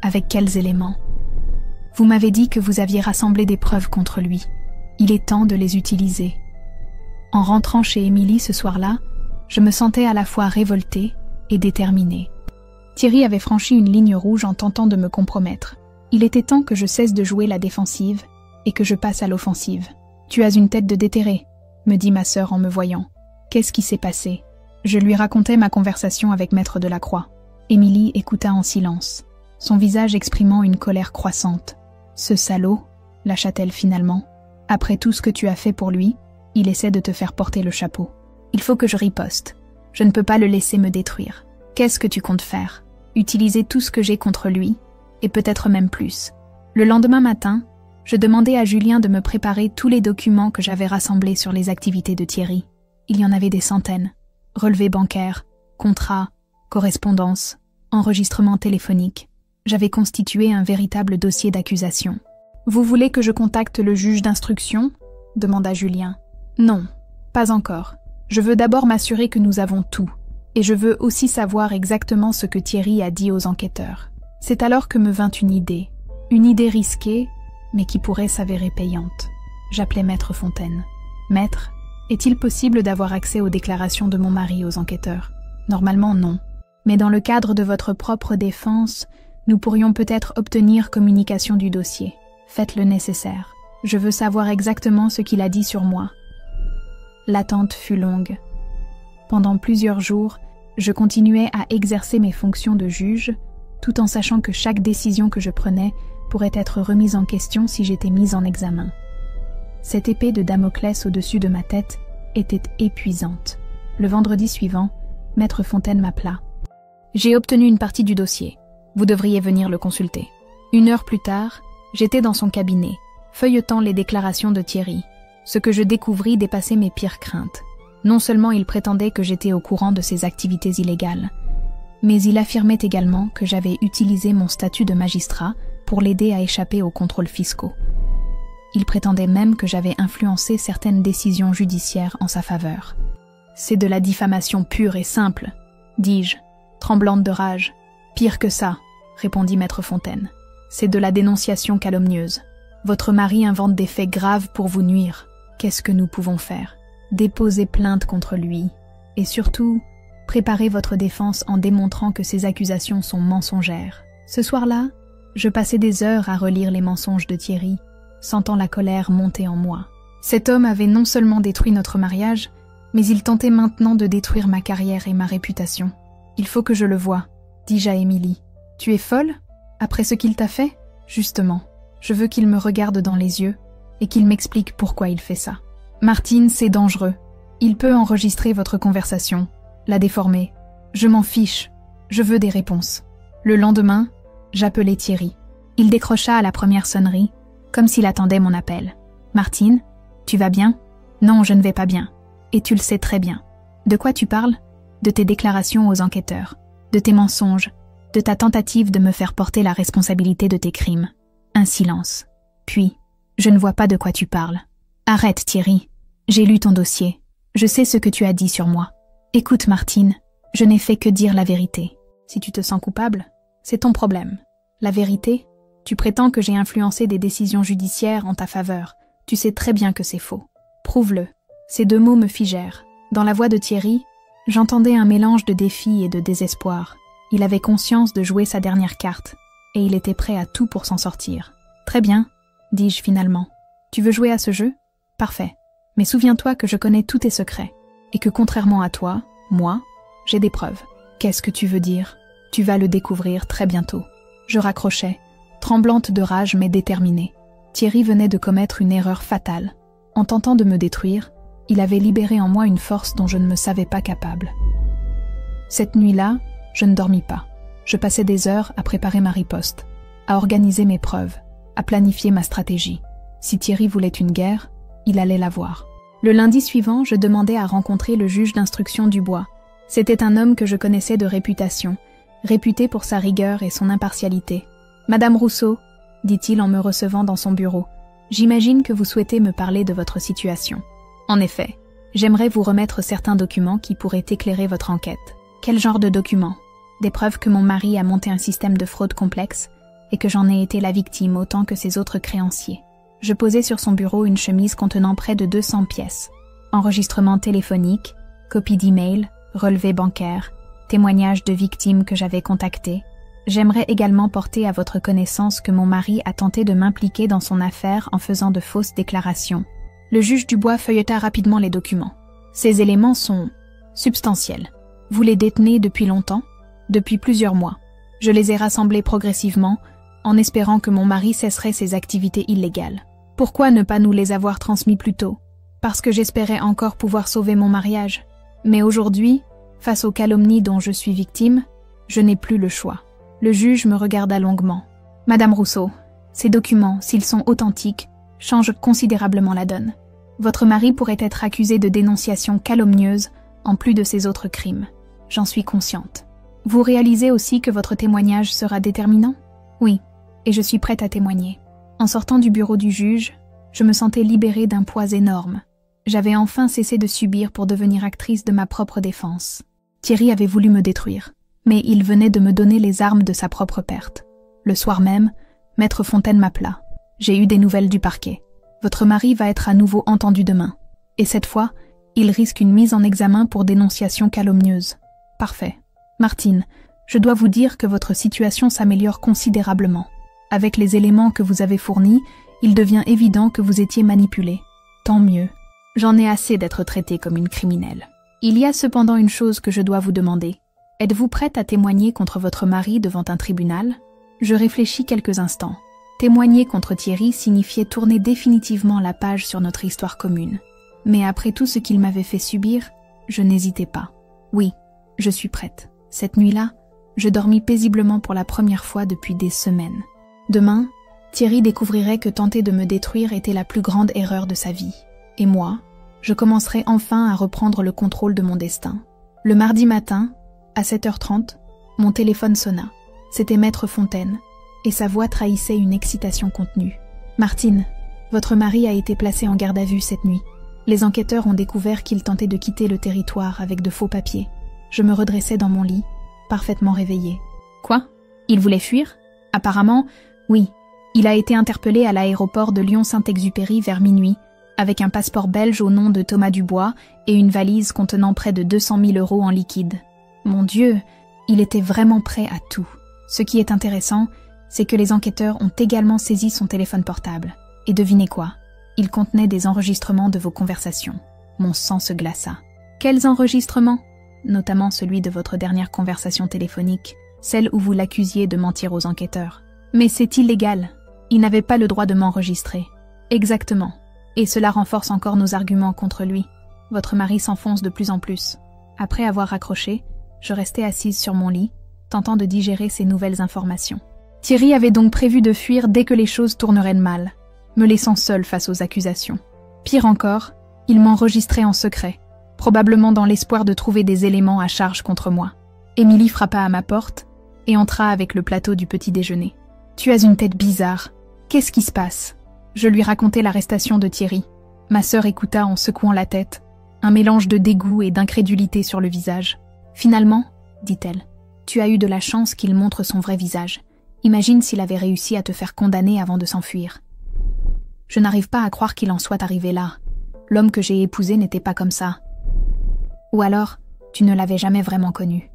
Avec quels éléments? Vous m'avez dit que vous aviez rassemblé des preuves contre lui. Il est temps de les utiliser. En rentrant chez Émilie ce soir-là, je me sentais à la fois révoltée et déterminée. Thierry avait franchi une ligne rouge en tentant de me compromettre. Il était temps que je cesse de jouer la défensive et que je passe à l'offensive. « Tu as une tête de déterré », me dit ma sœur en me voyant. « Qu'est-ce qui s'est passé ?» Je lui racontai ma conversation avec Maître Delacroix. Émilie écouta en silence, son visage exprimant une colère croissante. « Ce salaud » lâcha-t-elle finalement. « Après tout ce que tu as fait pour lui, il essaie de te faire porter le chapeau. Il faut que je riposte. Je ne peux pas le laisser me détruire. Qu'est-ce que tu comptes faire? Utiliser tout ce que j'ai contre lui, et peut-être même plus. » Le lendemain matin, je demandai à Julien de me préparer tous les documents que j'avais rassemblés sur les activités de Thierry. Il y en avait des centaines. Relevés bancaires, contrats, correspondances, enregistrements téléphoniques. J'avais constitué un véritable dossier d'accusation. « Vous voulez que je contacte le juge d'instruction ?» demanda Julien. « Non, pas encore. Je veux d'abord m'assurer que nous avons tout. Et je veux aussi savoir exactement ce que Thierry a dit aux enquêteurs. » C'est alors que me vint une idée risquée, mais qui pourrait s'avérer payante. J'appelai Maître Fontaine. « Maître, est-il possible d'avoir accès aux déclarations de mon mari aux enquêteurs? » Normalement, non. Mais dans le cadre de votre propre défense, nous pourrions peut-être obtenir communication du dossier. Faites le nécessaire. Je veux savoir exactement ce qu'il a dit sur moi. L'attente fut longue. Pendant plusieurs jours, je continuais à exercer mes fonctions de juge, tout en sachant que chaque décision que je prenais pourrait être remise en question si j'étais mise en examen. Cette épée de Damoclès au-dessus de ma tête était épuisante. Le vendredi suivant, Maître Fontaine m'appela. « J'ai obtenu une partie du dossier. Vous devriez venir le consulter. » 1 heure plus tard, j'étais dans son cabinet, feuilletant les déclarations de Thierry. Ce que je découvris dépassait mes pires craintes. Non seulement il prétendait que j'étais au courant de ses activités illégales, mais il affirmait également que j'avais utilisé mon statut de magistrat pour l'aider à échapper aux contrôles fiscaux. Il prétendait même que j'avais influencé certaines décisions judiciaires en sa faveur. « C'est de la diffamation pure et simple, dis-je, tremblante de rage. Pire que ça, répondit Maître Fontaine. C'est de la dénonciation calomnieuse. Votre mari invente des faits graves pour vous nuire. Qu'est-ce que nous pouvons faire? Déposez plainte contre lui. Et surtout, préparez votre défense en démontrant que ces accusations sont mensongères. » Ce soir-là, je passais des heures à relire les mensonges de Thierry, sentant la colère monter en moi. Cet homme avait non seulement détruit notre mariage, mais il tentait maintenant de détruire ma carrière et ma réputation. « Il faut que je le voie, » dis-je à Émilie. « Tu es folle? Après ce qu'il t'a fait? Justement, je veux qu'il me regarde dans les yeux et qu'il m'explique pourquoi il fait ça. Martine, c'est dangereux. Il peut enregistrer votre conversation, la déformer. Je m'en fiche. Je veux des réponses. » Le lendemain, j'appelai Thierry. Il décrocha à la première sonnerie, comme s'il attendait mon appel. « Martine, tu vas bien? »« Non, je ne vais pas bien. Et tu le sais très bien. De quoi tu parles? De tes déclarations aux enquêteurs, de tes mensonges, de ta tentative de me faire porter la responsabilité de tes crimes. » Un silence. Puis, « Je ne vois pas de quoi tu parles. »« Arrête, Thierry. J'ai lu ton dossier. Je sais ce que tu as dit sur moi. Écoute, Martine, je n'ai fait que dire la vérité. Si tu te sens coupable, c'est ton problème. La vérité, tu prétends que j'ai influencé des décisions judiciaires en ta faveur. Tu sais très bien que c'est faux. Prouve-le. » Ces deux mots me figèrent. Dans la voix de Thierry, j'entendais un mélange de défi et de désespoir. Il avait conscience de jouer sa dernière carte, et il était prêt à tout pour s'en sortir. « Très bien, » dis-je finalement. « Tu veux jouer à ce jeu? Parfait. Mais souviens-toi que je connais tous tes secrets, et que contrairement à toi, moi, j'ai des preuves. »« Qu'est-ce que tu veux dire? Tu vas le découvrir très bientôt. » Je raccrochais, tremblante de rage mais déterminée. Thierry venait de commettre une erreur fatale. En tentant de me détruire, il avait libéré en moi une force dont je ne me savais pas capable. Cette nuit-là, je ne dormis pas. Je passais des heures à préparer ma riposte, à organiser mes preuves, à planifier ma stratégie. Si Thierry voulait une guerre, il allait l'avoir. Le lundi suivant, je demandai à rencontrer le juge d'instruction du Bois. C'était un homme que je connaissais de réputation, réputé pour sa rigueur et son impartialité. « Madame Rousseau, » dit-il en me recevant dans son bureau, « j'imagine que vous souhaitez me parler de votre situation. En effet, j'aimerais vous remettre certains documents qui pourraient éclairer votre enquête. » Quel genre de documents? Des preuves que mon mari a monté un système de fraude complexe et que j'en ai été la victime autant que ses autres créanciers. Je posai sur son bureau une chemise contenant près de 200 pièces. Enregistrements téléphoniques, copies d'emails, relevés bancaires, témoignages de victimes que j'avais contactées. J'aimerais également porter à votre connaissance que mon mari a tenté de m'impliquer dans son affaire en faisant de fausses déclarations. Le juge Dubois feuilleta rapidement les documents. Ces éléments sont substantiels. Vous les détenez depuis longtemps? Depuis plusieurs mois. Je les ai rassemblés progressivement, en espérant que mon mari cesserait ses activités illégales. Pourquoi ne pas nous les avoir transmis plus tôt? Parce que j'espérais encore pouvoir sauver mon mariage. Mais aujourd'hui, face aux calomnies dont je suis victime, je n'ai plus le choix. Le juge me regarda longuement. « Madame Rousseau, ces documents, s'ils sont authentiques, changent considérablement la donne. Votre mari pourrait être accusé de dénonciation calomnieuse en plus de ses autres crimes. J'en suis consciente. Vous réalisez aussi que votre témoignage sera déterminant? Oui, et je suis prête à témoigner. » En sortant du bureau du juge, je me sentais libérée d'un poids énorme. J'avais enfin cessé de subir pour devenir actrice de ma propre défense. Thierry avait voulu me détruire, mais il venait de me donner les armes de sa propre perte. Le soir même, Maître Fontaine m'appela. « J'ai eu des nouvelles du parquet. Votre mari va être à nouveau entendu demain. Et cette fois, il risque une mise en examen pour dénonciation calomnieuse. » Parfait. Martine, je dois vous dire que votre situation s'améliore considérablement. Avec les éléments que vous avez fournis, il devient évident que vous étiez manipulée. Tant mieux. J'en ai assez d'être traitée comme une criminelle. Il y a cependant une chose que je dois vous demander. Êtes-vous prête à témoigner contre votre mari devant un tribunal? Je réfléchis quelques instants. Témoigner contre Thierry signifiait tourner définitivement la page sur notre histoire commune. Mais après tout ce qu'il m'avait fait subir, je n'hésitais pas. Oui, je suis prête. Cette nuit-là, je dormis paisiblement pour la première fois depuis des semaines. Demain, Thierry découvrirait que tenter de me détruire était la plus grande erreur de sa vie. Et moi, je commencerai enfin à reprendre le contrôle de mon destin. Le mardi matin, à 7h30, mon téléphone sonna. C'était Maître Fontaine. et sa voix trahissait une excitation contenue. « Martine, votre mari a été placé en garde à vue cette nuit. Les enquêteurs ont découvert qu'il tentait de quitter le territoire avec de faux papiers. Je me redressais dans mon lit, parfaitement réveillée. Quoi? Il voulait fuir? Apparemment, oui. Il a été interpellé à l'aéroport de Lyon-Saint-Exupéry vers minuit, avec un passeport belge au nom de Thomas Dubois et une valise contenant près de 200 000 € en liquide. Mon Dieu, il était vraiment prêt à tout. Ce qui est intéressant, c'est que les enquêteurs ont également saisi son téléphone portable. Et devinez quoi? Il contenait des enregistrements de vos conversations. Mon sang se glaça. Quels enregistrements? Notamment celui de votre dernière conversation téléphonique, celle où vous l'accusiez de mentir aux enquêteurs. Mais c'est illégal. Il n'avait pas le droit de m'enregistrer. Exactement. Et cela renforce encore nos arguments contre lui. Votre mari s'enfonce de plus en plus. Après avoir raccroché, je restais assise sur mon lit, tentant de digérer ces nouvelles informations. Thierry avait donc prévu de fuir dès que les choses tourneraient mal, me laissant seule face aux accusations. Pire encore, il m'enregistrait en secret, probablement dans l'espoir de trouver des éléments à charge contre moi. Émilie frappa à ma porte et entra avec le plateau du petit déjeuner. « Tu as une tête bizarre. Qu'est-ce qui se passe ?» Je lui racontai l'arrestation de Thierry. Ma sœur écouta en secouant la tête, un mélange de dégoût et d'incrédulité sur le visage. « Finalement, dit-elle, tu as eu de la chance qu'il montre son vrai visage. Imagine s'il avait réussi à te faire condamner avant de s'enfuir. » Je n'arrive pas à croire qu'il en soit arrivé là. L'homme que j'ai épousé n'était pas comme ça. Ou alors, tu ne l'avais jamais vraiment connu.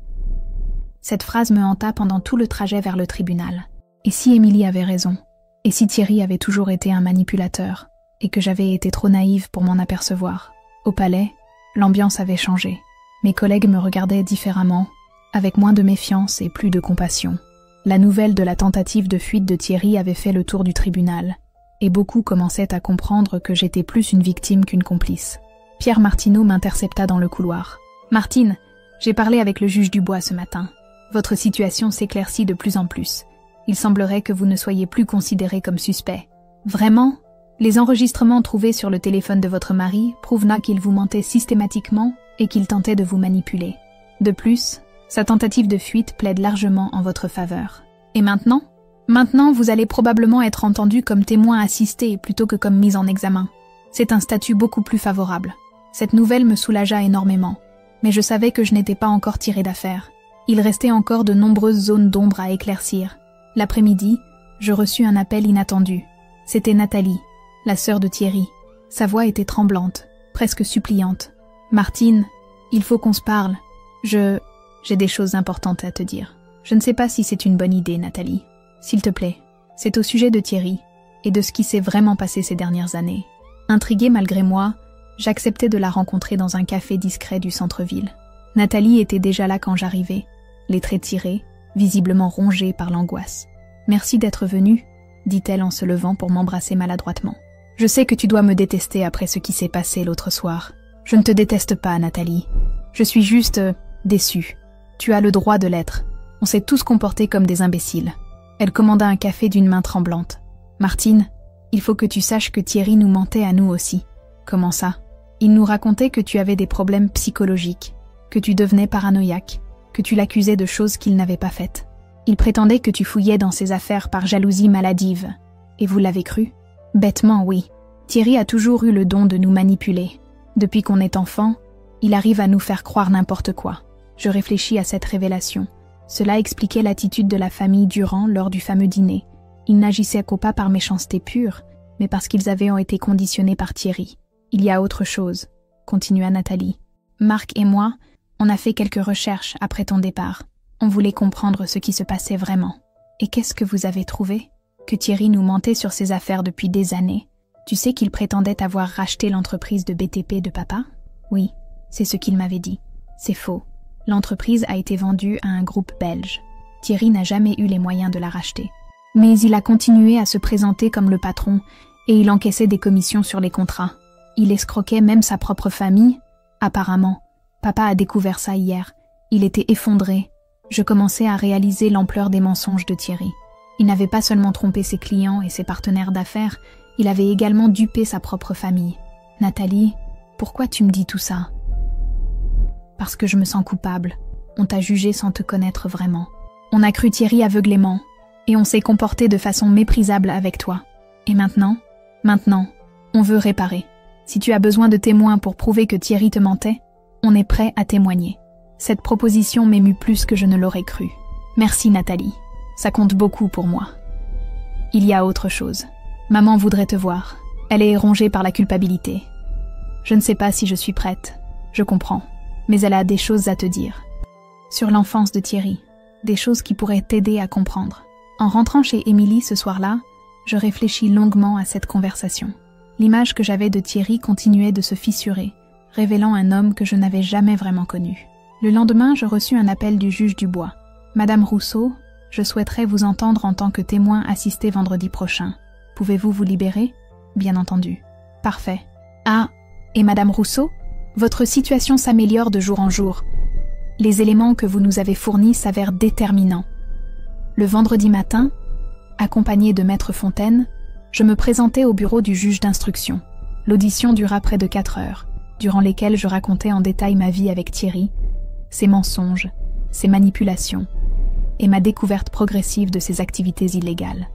Cette phrase me hanta pendant tout le trajet vers le tribunal. Et si Émilie avait raison? Et si Thierry avait toujours été un manipulateur, et que j'avais été trop naïve pour m'en apercevoir? Au palais, l'ambiance avait changé. Mes collègues me regardaient différemment, avec moins de méfiance et plus de compassion. La nouvelle de la tentative de fuite de Thierry avait fait le tour du tribunal, et beaucoup commençaient à comprendre que j'étais plus une victime qu'une complice. Pierre Martineau m'intercepta dans le couloir. « Martine, j'ai parlé avec le juge Dubois ce matin. Votre situation s'éclaircit de plus en plus. Il semblerait que vous ne soyez plus considéré comme suspect. Vraiment? Les enregistrements trouvés sur le téléphone de votre mari prouvent qu'il vous mentait systématiquement et qu'il tentait de vous manipuler. De plus, sa tentative de fuite plaide largement en votre faveur. Et maintenant? Maintenant, vous allez probablement être entendu comme témoin assisté plutôt que comme mis en examen. C'est un statut beaucoup plus favorable. Cette nouvelle me soulagea énormément, mais je savais que je n'étais pas encore tirée d'affaire. Il restait encore de nombreuses zones d'ombre à éclaircir. L'après-midi, je reçus un appel inattendu. C'était Nathalie, la sœur de Thierry. Sa voix était tremblante, presque suppliante. « Martine, il faut qu'on se parle. J'ai des choses importantes à te dire. Je ne sais pas si c'est une bonne idée, Nathalie. S'il te plaît, c'est au sujet de Thierry et de ce qui s'est vraiment passé ces dernières années. » Intriguée malgré moi, j'acceptais de la rencontrer dans un café discret du centre-ville. Nathalie était déjà là quand j'arrivais, les traits tirés, visiblement rongés par l'angoisse. « Merci d'être venue, » dit-elle en se levant pour m'embrasser maladroitement. « Je sais que tu dois me détester après ce qui s'est passé l'autre soir. Je ne te déteste pas, Nathalie. Je suis juste déçue. Tu as le droit de l'être. On s'est tous comportés comme des imbéciles. » Elle commanda un café d'une main tremblante. « Martine, il faut que tu saches que Thierry nous mentait à nous aussi. » « Comment ça? Il nous racontait que tu avais des problèmes psychologiques, que tu devenais paranoïaque, que tu l'accusais de choses qu'il n'avait pas faites. Il prétendait que tu fouillais dans ses affaires par jalousie maladive. Et vous l'avez cru? Bêtement, oui. Thierry a toujours eu le don de nous manipuler. Depuis qu'on est enfant, il arrive à nous faire croire n'importe quoi. Je réfléchis à cette révélation. Cela expliquait l'attitude de la famille Durand lors du fameux dîner. Ils n'agissaient pas par méchanceté pure, mais parce qu'ils avaient été conditionnés par Thierry. Il y a autre chose, continua Nathalie. Marc et moi, on a fait quelques recherches après ton départ. On voulait comprendre ce qui se passait vraiment. Et qu'est-ce que vous avez trouvé? Que Thierry nous mentait sur ses affaires depuis des années. Tu sais qu'il prétendait avoir racheté l'entreprise de BTP de papa? Oui, c'est ce qu'il m'avait dit. C'est faux. L'entreprise a été vendue à un groupe belge. Thierry n'a jamais eu les moyens de la racheter. Mais il a continué à se présenter comme le patron et il encaissait des commissions sur les contrats. Il escroquait même sa propre famille. Apparemment, papa a découvert ça hier. Il était effondré. Je commençais à réaliser l'ampleur des mensonges de Thierry. Il n'avait pas seulement trompé ses clients et ses partenaires d'affaires, il avait également dupé sa propre famille. Nathalie, pourquoi tu me dis tout ça? Parce que je me sens coupable. On t'a jugé sans te connaître vraiment. On a cru Thierry aveuglément. Et on s'est comporté de façon méprisable avec toi. Et maintenant, on veut réparer. Si tu as besoin de témoins pour prouver que Thierry te mentait, on est prêt à témoigner. Cette proposition m'émut plus que je ne l'aurais cru. Merci Nathalie, ça compte beaucoup pour moi. Il y a autre chose. Maman voudrait te voir. Elle est rongée par la culpabilité. Je ne sais pas si je suis prête. Je comprends. Mais elle a des choses à te dire. Sur l'enfance de Thierry. Des choses qui pourraient t'aider à comprendre. En rentrant chez Émilie ce soir-là, je réfléchis longuement à cette conversation. L'image que j'avais de Thierry continuait de se fissurer, révélant un homme que je n'avais jamais vraiment connu. Le lendemain, je reçus un appel du juge Dubois. Madame Rousseau, je souhaiterais vous entendre en tant que témoin assisté vendredi prochain. Pouvez-vous vous libérer? Bien entendu. Parfait. Ah, et Madame Rousseau, votre situation s'améliore de jour en jour. Les éléments que vous nous avez fournis s'avèrent déterminants. Le vendredi matin, accompagné de Maître Fontaine, je me présentais au bureau du juge d'instruction. L'audition dura près de 4 heures, durant lesquelles je racontais en détail ma vie avec Thierry, ses mensonges, ses manipulations, et ma découverte progressive de ses activités illégales.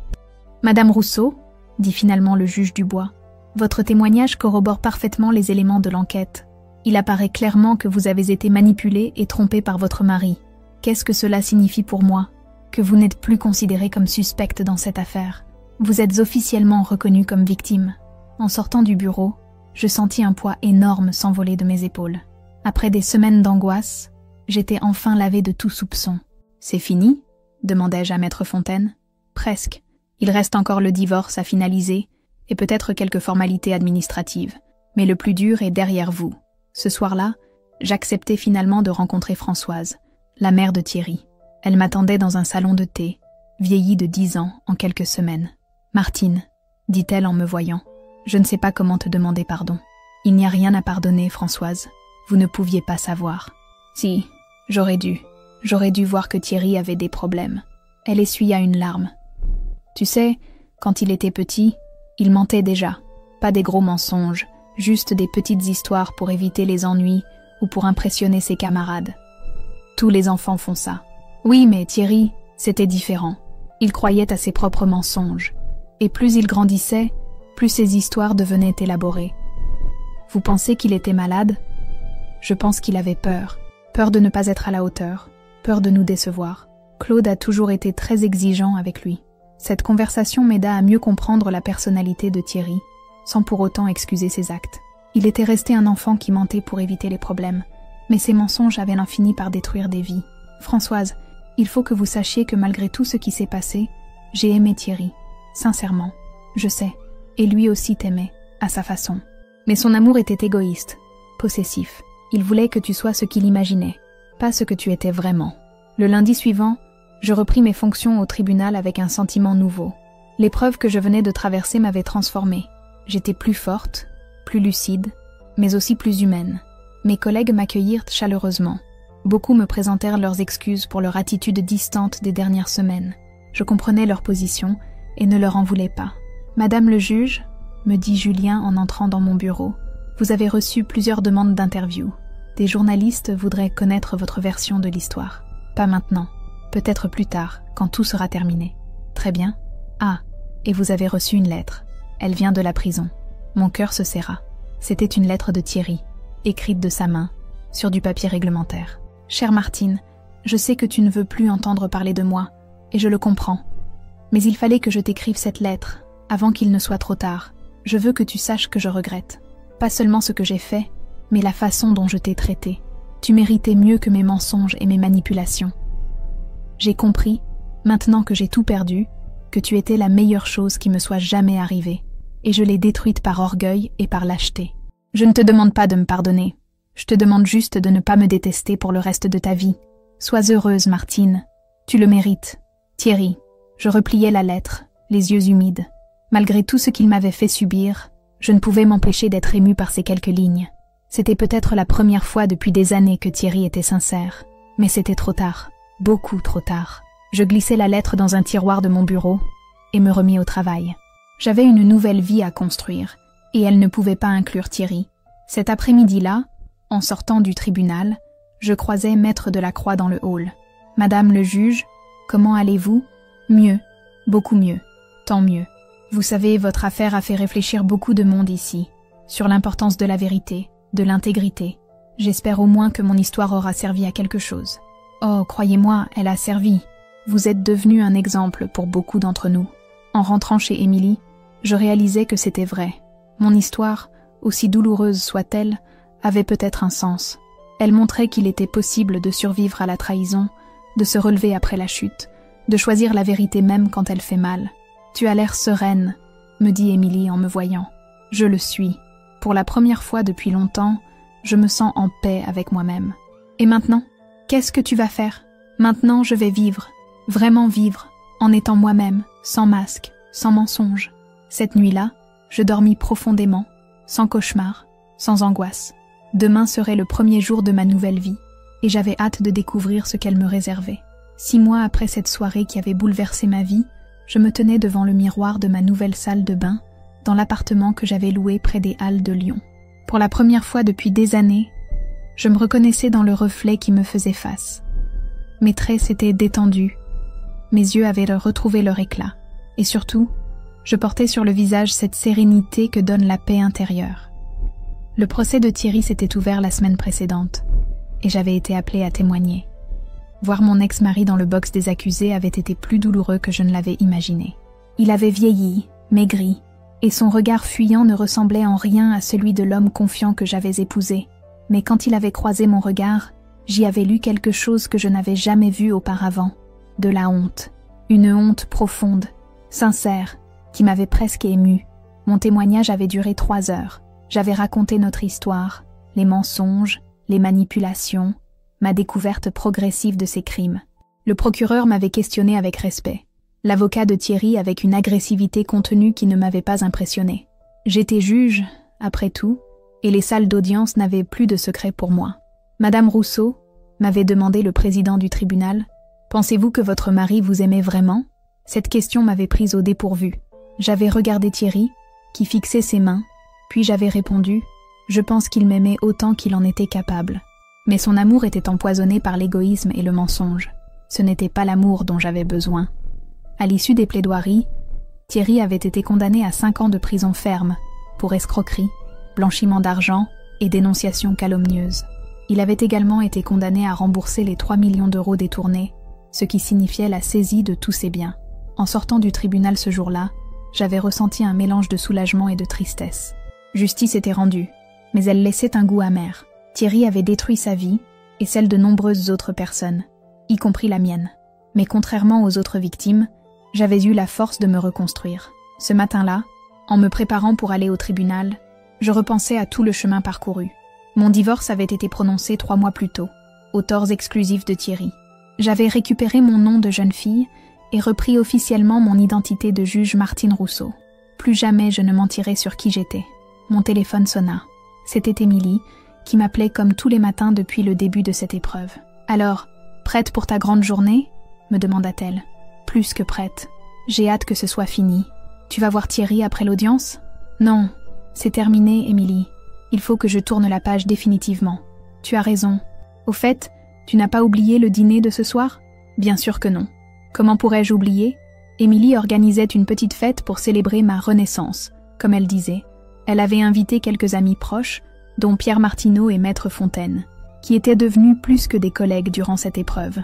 Madame Rousseau, dit finalement le juge Dubois, votre témoignage corrobore parfaitement les éléments de l'enquête. Il apparaît clairement que vous avez été manipulée et trompée par votre mari. Qu'est-ce que cela signifie pour moi? Que vous n'êtes plus considérée comme suspecte dans cette affaire. Vous êtes officiellement reconnue comme victime. En sortant du bureau, je sentis un poids énorme s'envoler de mes épaules. Après des semaines d'angoisse, j'étais enfin lavée de tout soupçon. C'est fini? Demandai-je à Maître Fontaine. Presque. Il reste encore le divorce à finaliser et peut-être quelques formalités administratives. Mais le plus dur est derrière vous. Ce soir-là, j'acceptai finalement de rencontrer Françoise, la mère de Thierry. Elle m'attendait dans un salon de thé, vieillie de 10 ans en quelques semaines. « Martine, dit-elle en me voyant, je ne sais pas comment te demander pardon. Il n'y a rien à pardonner, Françoise. Vous ne pouviez pas savoir. Si, j'aurais dû. J'aurais dû voir que Thierry avait des problèmes. » Elle essuya une larme. « Tu sais, quand il était petit, il mentait déjà. Pas des gros mensonges, juste des petites histoires pour éviter les ennuis ou pour impressionner ses camarades. Tous les enfants font ça. Oui, mais Thierry, c'était différent. Il croyait à ses propres mensonges. Et plus il grandissait, plus ses histoires devenaient élaborées. Vous pensez qu'il était malade? Je pense qu'il avait peur. Peur de ne pas être à la hauteur. Peur de nous décevoir. Claude a toujours été très exigeant avec lui. Cette conversation m'aida à mieux comprendre la personnalité de Thierry, sans pour autant excuser ses actes. Il était resté un enfant qui mentait pour éviter les problèmes, mais ses mensonges avaient fini par détruire des vies. Françoise, il faut que vous sachiez que malgré tout ce qui s'est passé, j'ai aimé Thierry. Sincèrement, je sais, et lui aussi t'aimait, à sa façon. Mais son amour était égoïste, possessif. Il voulait que tu sois ce qu'il imaginait, pas ce que tu étais vraiment. Le lundi suivant, je repris mes fonctions au tribunal avec un sentiment nouveau. L'épreuve que je venais de traverser m'avait transformée. J'étais plus forte, plus lucide, mais aussi plus humaine. Mes collègues m'accueillirent chaleureusement. Beaucoup me présentèrent leurs excuses pour leur attitude distante des dernières semaines. Je comprenais leur position et ne leur en voulais pas. « Madame le juge, me dit Julien en entrant dans mon bureau, vous avez reçu plusieurs demandes d'interview. Des journalistes voudraient connaître votre version de l'histoire. Pas maintenant. Peut-être plus tard, quand tout sera terminé. Très bien. Ah, et vous avez reçu une lettre. Elle vient de la prison. » Mon cœur se serra. C'était une lettre de Thierry, écrite de sa main, sur du papier réglementaire. « Chère Martine, je sais que tu ne veux plus entendre parler de moi, et je le comprends. Mais il fallait que je t'écrive cette lettre, avant qu'il ne soit trop tard. Je veux que tu saches que je regrette. Pas seulement ce que j'ai fait, mais la façon dont je t'ai traité. Tu méritais mieux que mes mensonges et mes manipulations. J'ai compris, maintenant que j'ai tout perdu, que tu étais la meilleure chose qui me soit jamais arrivée, et je l'ai détruite par orgueil et par lâcheté. Je ne te demande pas de me pardonner. Je te demande juste de ne pas me détester pour le reste de ta vie. Sois heureuse, Martine. Tu le mérites. Thierry. » Je repliai la lettre, les yeux humides. Malgré tout ce qu'il m'avait fait subir, je ne pouvais m'empêcher d'être émue par ces quelques lignes. C'était peut-être la première fois depuis des années que Thierry était sincère. Mais c'était trop tard. Beaucoup trop tard. Je glissai la lettre dans un tiroir de mon bureau et me remis au travail. J'avais une nouvelle vie à construire, et elle ne pouvait pas inclure Thierry. Cet après-midi-là, en sortant du tribunal, je croisai Maître Delacroix dans le hall. « Madame le juge, comment allez-vous ? » « Mieux, Beaucoup mieux. Tant mieux. Vous savez, votre affaire a fait réfléchir beaucoup de monde ici, sur l'importance de la vérité, de l'intégrité. J'espère au moins que mon histoire aura servi à quelque chose. Oh, croyez-moi, elle a servi. Vous êtes devenu un exemple pour beaucoup d'entre nous. En rentrant chez Émilie, je réalisais que c'était vrai. Mon histoire, aussi douloureuse soit-elle, avait peut-être un sens. Elle montrait qu'il était possible de survivre à la trahison, de se relever après la chute, de choisir la vérité même quand elle fait mal. « Tu as l'air sereine », me dit Émilie en me voyant. Je le suis. Pour la première fois depuis longtemps, je me sens en paix avec moi-même. Et maintenant, qu'est-ce que tu vas faire? Maintenant, je vais vivre, vraiment vivre, en étant moi-même, sans masque, sans mensonge. Cette nuit-là, je dormis profondément, sans cauchemar, sans angoisse. Demain serait le premier jour de ma nouvelle vie, et j'avais hâte de découvrir ce qu'elle me réservait. 6 mois après cette soirée qui avait bouleversé ma vie, je me tenais devant le miroir de ma nouvelle salle de bain, dans l'appartement que j'avais loué près des Halles de Lyon. Pour la première fois depuis des années, je me reconnaissais dans le reflet qui me faisait face. Mes traits s'étaient détendus, mes yeux avaient retrouvé leur éclat, et surtout, je portais sur le visage cette sérénité que donne la paix intérieure. Le procès de Thierry s'était ouvert la semaine précédente, et j'avais été appelée à témoigner. Voir mon ex-mari dans le box des accusés avait été plus douloureux que je ne l'avais imaginé. Il avait vieilli, maigri, et son regard fuyant ne ressemblait en rien à celui de l'homme confiant que j'avais épousé. Mais quand il avait croisé mon regard, j'y avais lu quelque chose que je n'avais jamais vu auparavant. De la honte. Une honte profonde, sincère, qui m'avait presque émue. Mon témoignage avait duré 3 heures. J'avais raconté notre histoire, les mensonges, les manipulations, ma découverte progressive de ces crimes. Le procureur m'avait questionné avec respect. L'avocat de Thierry avec une agressivité contenue qui ne m'avait pas impressionné. J'étais juge, après tout, et les salles d'audience n'avaient plus de secret pour moi. Madame Rousseau, m'avait demandé le président du tribunal, « Pensez-vous que votre mari vous aimait vraiment ?» Cette question m'avait prise au dépourvu. J'avais regardé Thierry, qui fixait ses mains, puis j'avais répondu, « Je pense qu'il m'aimait autant qu'il en était capable. » Mais son amour était empoisonné par l'égoïsme et le mensonge. Ce n'était pas l'amour dont j'avais besoin. À l'issue des plaidoiries, Thierry avait été condamné à 5 ans de prison ferme pour escroquerie, blanchiment d'argent et dénonciation calomnieuse. Il avait également été condamné à rembourser les 3 millions d'euros détournés, ce qui signifiait la saisie de tous ses biens. En sortant du tribunal ce jour-là, j'avais ressenti un mélange de soulagement et de tristesse. Justice était rendue, mais elle laissait un goût amer. Thierry avait détruit sa vie et celle de nombreuses autres personnes, y compris la mienne. Mais contrairement aux autres victimes, j'avais eu la force de me reconstruire. Ce matin-là, en me préparant pour aller au tribunal, je repensais à tout le chemin parcouru. Mon divorce avait été prononcé 3 mois plus tôt, aux torts exclusifs de Thierry. J'avais récupéré mon nom de jeune fille et repris officiellement mon identité de juge Martine Rousseau. Plus jamais je ne mentirais sur qui j'étais. Mon téléphone sonna. C'était Émilie, qui m'appelait comme tous les matins depuis le début de cette épreuve. « Alors, prête pour ta grande journée ?» me demanda-t-elle. « Plus que prête. J'ai hâte que ce soit fini. Tu vas voir Thierry après l'audience ?»« Non, c'est terminé, Émilie. Il faut que je tourne la page définitivement. Tu as raison. Au fait, tu n'as pas oublié le dîner de ce soir ? Bien sûr que non. Comment pourrais-je oublier ? Émilie organisait une petite fête pour célébrer ma renaissance, comme elle disait. Elle avait invité quelques amis proches, dont Pierre Martineau et Maître Fontaine, qui étaient devenus plus que des collègues durant cette épreuve.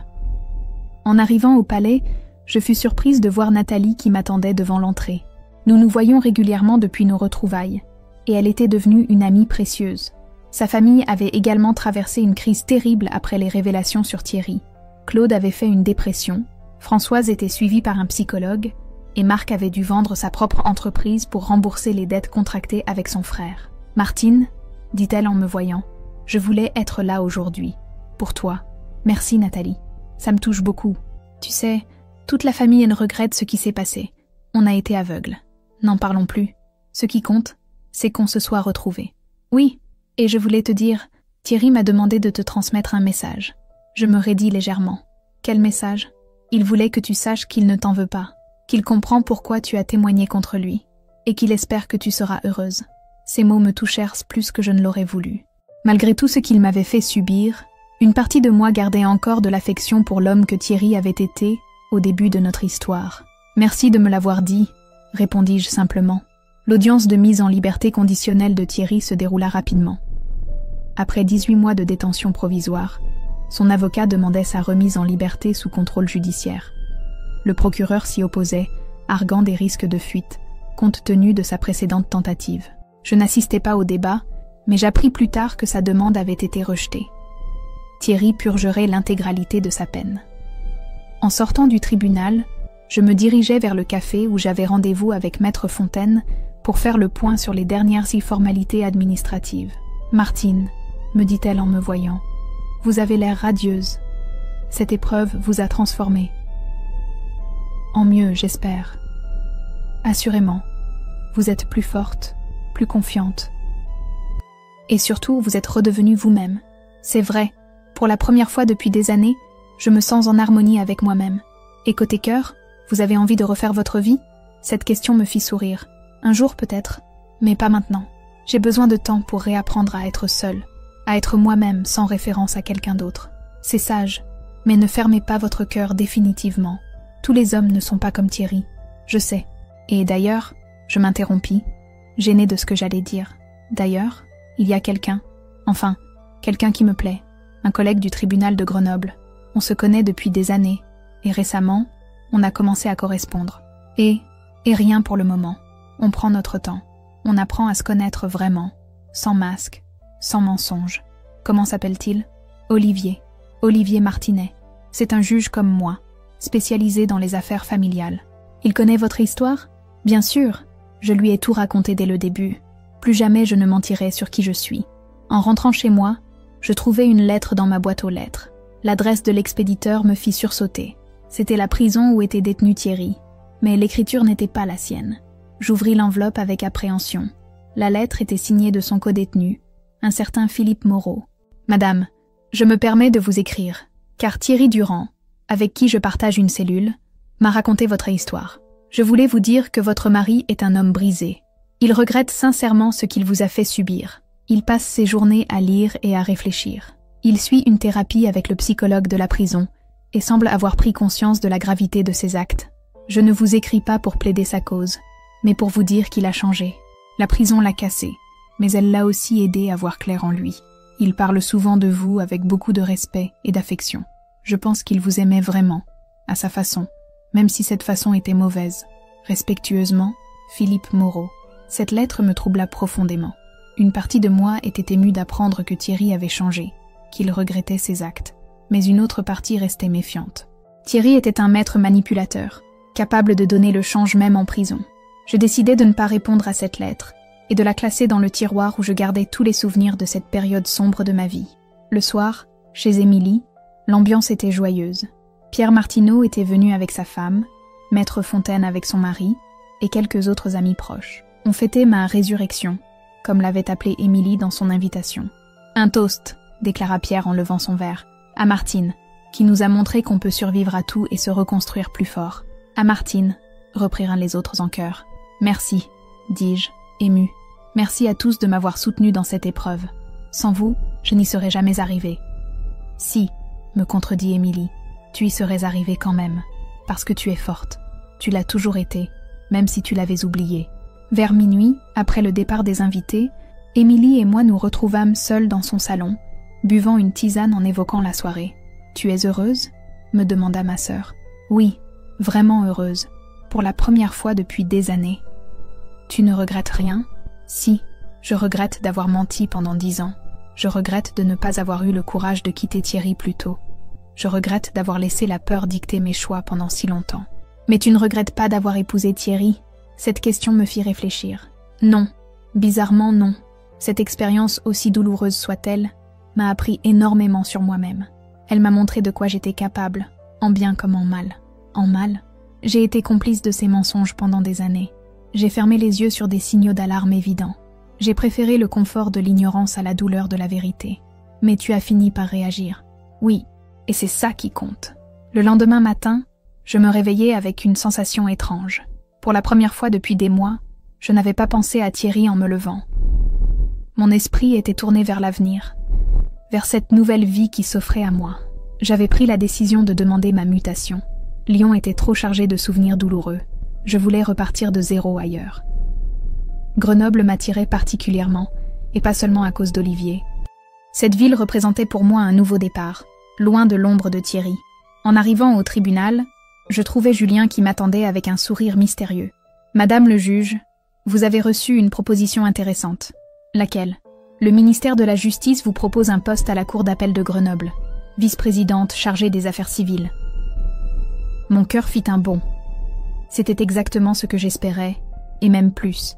En arrivant au palais, je fus surprise de voir Nathalie qui m'attendait devant l'entrée. Nous nous voyions régulièrement depuis nos retrouvailles, et elle était devenue une amie précieuse. Sa famille avait également traversé une crise terrible après les révélations sur Thierry. Claude avait fait une dépression, Françoise était suivie par un psychologue, et Marc avait dû vendre sa propre entreprise pour rembourser les dettes contractées avec son frère. « Martine », dit-elle en me voyant, « je voulais être là aujourd'hui. Pour toi. Merci Nathalie. Ça me touche beaucoup. Tu sais, toute la famille regrette ce qui s'est passé. On a été aveugles. N'en parlons plus. Ce qui compte, c'est qu'on se soit retrouvés. Oui, et je voulais te dire, Thierry m'a demandé de te transmettre un message. Je me raidis légèrement. Quel message ? Il voulait que tu saches qu'il ne t'en veut pas, qu'il comprend pourquoi tu as témoigné contre lui, et qu'il espère que tu seras heureuse. Ces mots me touchèrent plus que je ne l'aurais voulu. Malgré tout ce qu'il m'avait fait subir, une partie de moi gardait encore de l'affection pour l'homme que Thierry avait été au début de notre histoire. Merci de me l'avoir dit, répondis-je simplement. L'audience de mise en liberté conditionnelle de Thierry se déroula rapidement. Après 18 mois de détention provisoire, son avocat demandait sa remise en liberté sous contrôle judiciaire. Le procureur s'y opposait, arguant des risques de fuite, compte tenu de sa précédente tentative. Je n'assistais pas au débat, mais j'appris plus tard que sa demande avait été rejetée. Thierry purgerait l'intégralité de sa peine. En sortant du tribunal, je me dirigeais vers le café où j'avais rendez-vous avec Maître Fontaine pour faire le point sur les dernières formalités administratives. « Martine, me dit-elle en me voyant, vous avez l'air radieuse. Cette épreuve vous a transformée. En mieux, j'espère. Assurément, vous êtes plus forte, plus confiante. Et surtout, vous êtes redevenue vous-même. C'est vrai, pour la première fois depuis des années, je me sens en harmonie avec moi-même. Et côté cœur, vous avez envie de refaire votre vie? Cette question me fit sourire. Un jour peut-être, mais pas maintenant. J'ai besoin de temps pour réapprendre à être seule, à être moi-même sans référence à quelqu'un d'autre. C'est sage, mais ne fermez pas votre cœur définitivement. Tous les hommes ne sont pas comme Thierry, je sais. Et d'ailleurs, je m'interrompis, gênée de ce que j'allais dire. D'ailleurs, il y a quelqu'un, enfin, quelqu'un qui me plaît, un collègue du tribunal de Grenoble. On se connaît depuis des années, et récemment, on a commencé à correspondre. Et rien pour le moment. On prend notre temps. On apprend à se connaître vraiment, sans masque, sans mensonge. Comment s'appelle-t-il? Olivier. Olivier Martinet. C'est un juge comme moi, spécialisé dans les affaires familiales. Il connaît votre histoire? Bien sûr, je lui ai tout raconté dès le début. Plus jamais je ne mentirai sur qui je suis. En rentrant chez moi, je trouvai une lettre dans ma boîte aux lettres. L'adresse de l'expéditeur me fit sursauter. C'était la prison où était détenu Thierry, mais l'écriture n'était pas la sienne. J'ouvris l'enveloppe avec appréhension. La lettre était signée de son codétenu, un certain Philippe Moreau. « Madame, je me permets de vous écrire, car Thierry Durand, avec qui je partage une cellule, m'a raconté votre histoire. Je voulais vous dire que votre mari est un homme brisé. Il regrette sincèrement ce qu'il vous a fait subir. Il passe ses journées à lire et à réfléchir. Il suit une thérapie avec le psychologue de la prison et semble avoir pris conscience de la gravité de ses actes. Je ne vous écris pas pour plaider sa cause, mais pour vous dire qu'il a changé. La prison l'a cassé, mais elle l'a aussi aidé à voir clair en lui. Il parle souvent de vous avec beaucoup de respect et d'affection. Je pense qu'il vous aimait vraiment, à sa façon, même si cette façon était mauvaise. Respectueusement, Philippe Moreau. Cette lettre me troubla profondément. Une partie de moi était émue d'apprendre que Thierry avait changé, qu'il regrettait ses actes, mais une autre partie restait méfiante. Thierry était un maître manipulateur, capable de donner le change même en prison. Je décidai de ne pas répondre à cette lettre et de la classer dans le tiroir où je gardais tous les souvenirs de cette période sombre de ma vie. Le soir, chez Émilie, l'ambiance était joyeuse. Pierre Martineau était venu avec sa femme, Maître Fontaine avec son mari et quelques autres amis proches. On fêtait ma résurrection, comme l'avait appelée Émilie dans son invitation. « Un toast », déclara Pierre en levant son verre, « à Martine, qui nous a montré qu'on peut survivre à tout et se reconstruire plus fort. »« À Martine », reprirent les autres en chœur. « Merci », dis-je, ému. « Merci à tous de m'avoir soutenu dans cette épreuve. Sans vous, je n'y serais jamais arrivée. »« Si », me contredit Émilie, « tu y serais arrivée quand même, parce que tu es forte. Tu l'as toujours été, même si tu l'avais oublié. » Vers minuit, après le départ des invités, Émilie et moi nous retrouvâmes seuls dans son salon, buvant une tisane en évoquant la soirée. « Tu es heureuse ?» me demanda ma sœur. « Oui, vraiment heureuse, pour la première fois depuis des années. »« Tu ne regrettes rien ?»« Si, je regrette d'avoir menti pendant 10 ans. Je regrette de ne pas avoir eu le courage de quitter Thierry plus tôt. Je regrette d'avoir laissé la peur dicter mes choix pendant si longtemps. »« Mais tu ne regrettes pas d'avoir épousé Thierry ?» Cette question me fit réfléchir. Non, bizarrement non. Cette expérience, aussi douloureuse soit-elle, m'a appris énormément sur moi-même. Elle m'a montré de quoi j'étais capable, en bien comme en mal. En mal, j'ai été complice de ces mensonges pendant des années. J'ai fermé les yeux sur des signaux d'alarme évidents. J'ai préféré le confort de l'ignorance à la douleur de la vérité. Mais tu as fini par réagir. Oui, et c'est ça qui compte. Le lendemain matin, je me réveillais avec une sensation étrange. Pour la première fois depuis des mois, je n'avais pas pensé à Thierry en me levant. Mon esprit était tourné vers l'avenir, vers cette nouvelle vie qui s'offrait à moi. J'avais pris la décision de demander ma mutation. Lyon était trop chargé de souvenirs douloureux. Je voulais repartir de zéro ailleurs. Grenoble m'attirait particulièrement, et pas seulement à cause d'Olivier. Cette ville représentait pour moi un nouveau départ, loin de l'ombre de Thierry. En arrivant au tribunal, je trouvais Julien qui m'attendait avec un sourire mystérieux. « Madame le juge, vous avez reçu une proposition intéressante. » « Laquelle ? » ?»« Le ministère de la Justice vous propose un poste à la Cour d'appel de Grenoble, vice-présidente chargée des affaires civiles. » Mon cœur fit un bond. C'était exactement ce que j'espérais, et même plus.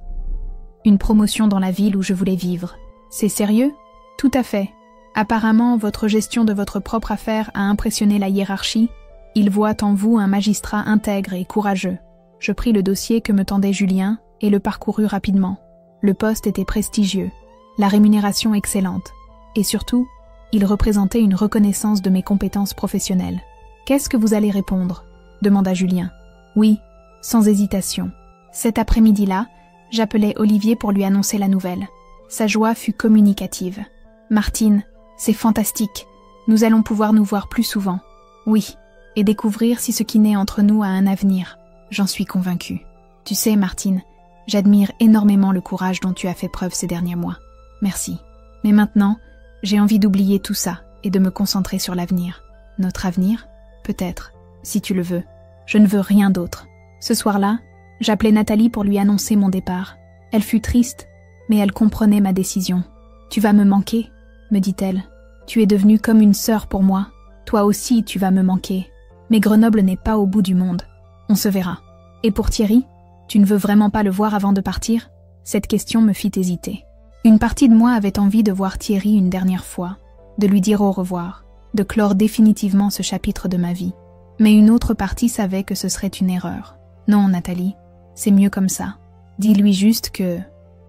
Une promotion dans la ville où je voulais vivre. C'est sérieux ? Tout à fait. Apparemment, votre gestion de votre propre affaire a impressionné la hiérarchie. Ils voient en vous un magistrat intègre et courageux. Je pris le dossier que me tendait Julien et le parcourus rapidement. Le poste était prestigieux, la rémunération excellente, et surtout, il représentait une reconnaissance de mes compétences professionnelles. « Qu'est-ce que vous allez répondre ?» demanda Julien. « Oui, sans hésitation. » Cet après-midi-là, j'appelai Olivier pour lui annoncer la nouvelle. Sa joie fut communicative. « Martine, c'est fantastique. Nous allons pouvoir nous voir plus souvent. » « Oui, et découvrir si ce qui naît entre nous a un avenir. J'en suis convaincue. Tu sais, Martine, j'admire énormément le courage dont tu as fait preuve ces derniers mois. Merci. Mais maintenant, j'ai envie d'oublier tout ça et de me concentrer sur l'avenir. Notre avenir ? Peut-être, si tu le veux. Je ne veux rien d'autre. Ce soir-là, j'appelai Nathalie pour lui annoncer mon départ. Elle fut triste, mais elle comprenait ma décision. « Tu vas me manquer ?» me dit-elle. « Tu es devenue comme une sœur pour moi. Toi aussi, tu vas me manquer. Mais Grenoble n'est pas au bout du monde. On se verra. Et pour Thierry, tu ne veux vraiment pas le voir avant de partir ?» Cette question me fit hésiter. Une partie de moi avait envie de voir Thierry une dernière fois, de lui dire au revoir, de clore définitivement ce chapitre de ma vie. Mais une autre partie savait que ce serait une erreur. « Non, Nathalie, c'est mieux comme ça. Dis-lui juste que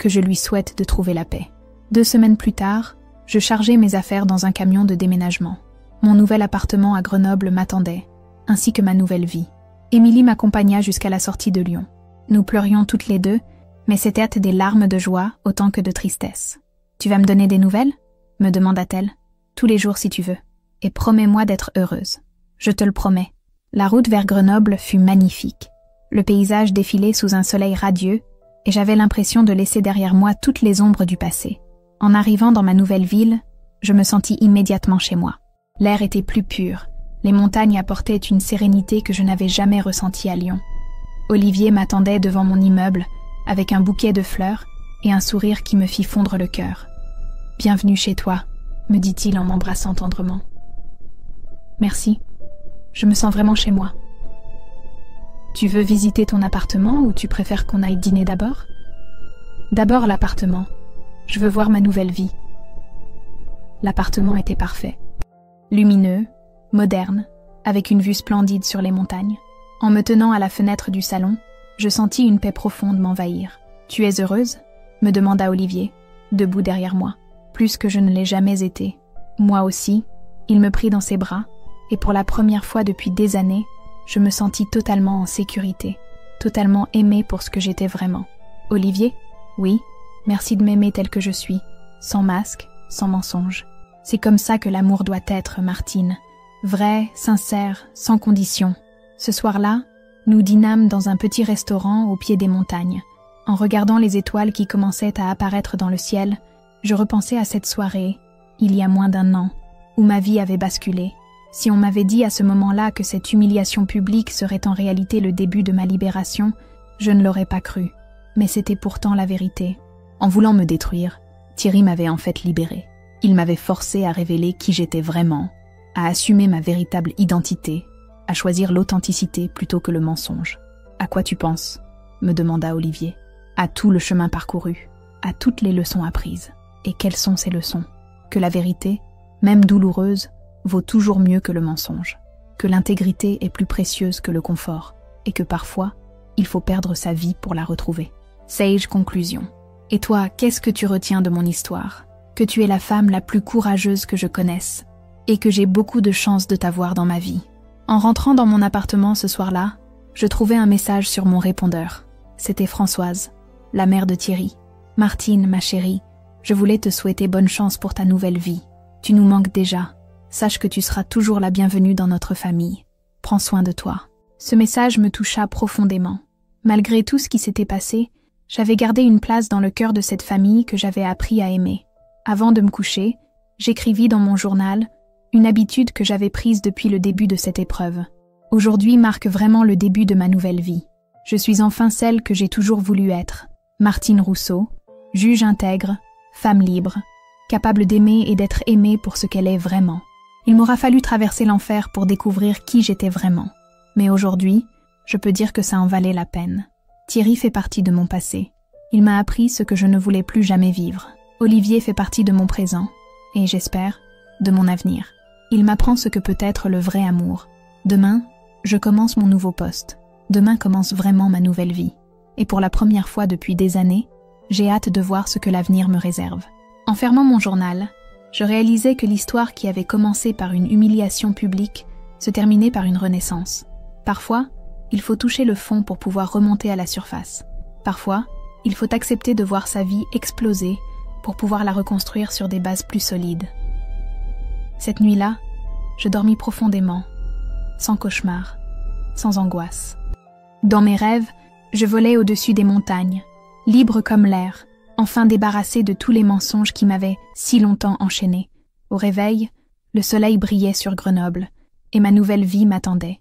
je lui souhaite de trouver la paix. » 2 semaines plus tard, je chargeai mes affaires dans un camion de déménagement. Mon nouvel appartement à Grenoble m'attendait, ainsi que ma nouvelle vie. Émilie m'accompagna jusqu'à la sortie de Lyon. Nous pleurions toutes les deux, mais c'étaient des larmes de joie autant que de tristesse. « Tu vas me donner des nouvelles ?» me demanda-t-elle. « Tous les jours si tu veux. Et promets-moi d'être heureuse. » « Je te le promets. » La route vers Grenoble fut magnifique. Le paysage défilait sous un soleil radieux, et j'avais l'impression de laisser derrière moi toutes les ombres du passé. En arrivant dans ma nouvelle ville, je me sentis immédiatement chez moi. L'air était plus pur, les montagnes apportaient une sérénité que je n'avais jamais ressentie à Lyon. Olivier m'attendait devant mon immeuble, avec un bouquet de fleurs et un sourire qui me fit fondre le cœur. « Bienvenue chez toi », me dit-il en m'embrassant tendrement. « Merci, je me sens vraiment chez moi. » « Tu veux visiter ton appartement ou tu préfères qu'on aille dîner d'abord ? » « D'abord l'appartement. Je veux voir ma nouvelle vie. » L'appartement était parfait. Lumineux, moderne, avec une vue splendide sur les montagnes. En me tenant à la fenêtre du salon, je sentis une paix profonde m'envahir. « Tu es heureuse ?» me demanda Olivier, debout derrière moi. Plus que je ne l'ai jamais été. Moi aussi, il me prit dans ses bras, et pour la première fois depuis des années, je me sentis totalement en sécurité, totalement aimée pour ce que j'étais vraiment. « Olivier ? Oui, merci de m'aimer tel que je suis, sans masque, sans mensonge. C'est comme ça que l'amour doit être, Martine. Vrai, sincère, sans condition. » Ce soir-là, nous dînâmes dans un petit restaurant au pied des montagnes. En regardant les étoiles qui commençaient à apparaître dans le ciel, je repensais à cette soirée, il y a moins d'1 an, où ma vie avait basculé. Si on m'avait dit à ce moment-là que cette humiliation publique serait en réalité le début de ma libération, je ne l'aurais pas cru. Mais c'était pourtant la vérité. En voulant me détruire, Thierry m'avait en fait libérée. Il m'avait forcé à révéler qui j'étais vraiment, à assumer ma véritable identité, à choisir l'authenticité plutôt que le mensonge. « À quoi tu penses ?» me demanda Olivier. « À tout le chemin parcouru, à toutes les leçons apprises. Et quelles sont ces leçons ? Que la vérité, même douloureuse, vaut toujours mieux que le mensonge, que l'intégrité est plus précieuse que le confort, et que parfois, il faut perdre sa vie pour la retrouver. » Sage conclusion. Et toi, qu'est-ce que tu retiens de mon histoire ? Que tu es la femme la plus courageuse que je connaisse, et que j'ai beaucoup de chance de t'avoir dans ma vie. En rentrant dans mon appartement ce soir-là, je trouvais un message sur mon répondeur. C'était Françoise, la mère de Thierry. « Martine, ma chérie, je voulais te souhaiter bonne chance pour ta nouvelle vie. Tu nous manques déjà. Sache que tu seras toujours la bienvenue dans notre famille. Prends soin de toi. » Ce message me toucha profondément. Malgré tout ce qui s'était passé, j'avais gardé une place dans le cœur de cette famille que j'avais appris à aimer. Avant de me coucher, j'écrivis dans mon journal une habitude que j'avais prise depuis le début de cette épreuve. Aujourd'hui marque vraiment le début de ma nouvelle vie. Je suis enfin celle que j'ai toujours voulu être. Martine Rousseau, juge intègre, femme libre, capable d'aimer et d'être aimée pour ce qu'elle est vraiment. Il m'aura fallu traverser l'enfer pour découvrir qui j'étais vraiment. Mais aujourd'hui, je peux dire que ça en valait la peine. Thierry fait partie de mon passé. Il m'a appris ce que je ne voulais plus jamais vivre. Olivier fait partie de mon présent, et j'espère, de mon avenir. Il m'apprend ce que peut être le vrai amour. Demain, je commence mon nouveau poste. Demain commence vraiment ma nouvelle vie. Et pour la première fois depuis des années, j'ai hâte de voir ce que l'avenir me réserve. En fermant mon journal, je réalisais que l'histoire qui avait commencé par une humiliation publique se terminait par une renaissance. Parfois, il faut toucher le fond pour pouvoir remonter à la surface. Parfois, il faut accepter de voir sa vie exploser pour pouvoir la reconstruire sur des bases plus solides. Cette nuit-là, je dormis profondément, sans cauchemar, sans angoisse. Dans mes rêves, je volais au-dessus des montagnes, libre comme l'air, enfin débarrassée de tous les mensonges qui m'avaient si longtemps enchaînée. Au réveil, le soleil brillait sur Grenoble, et ma nouvelle vie m'attendait.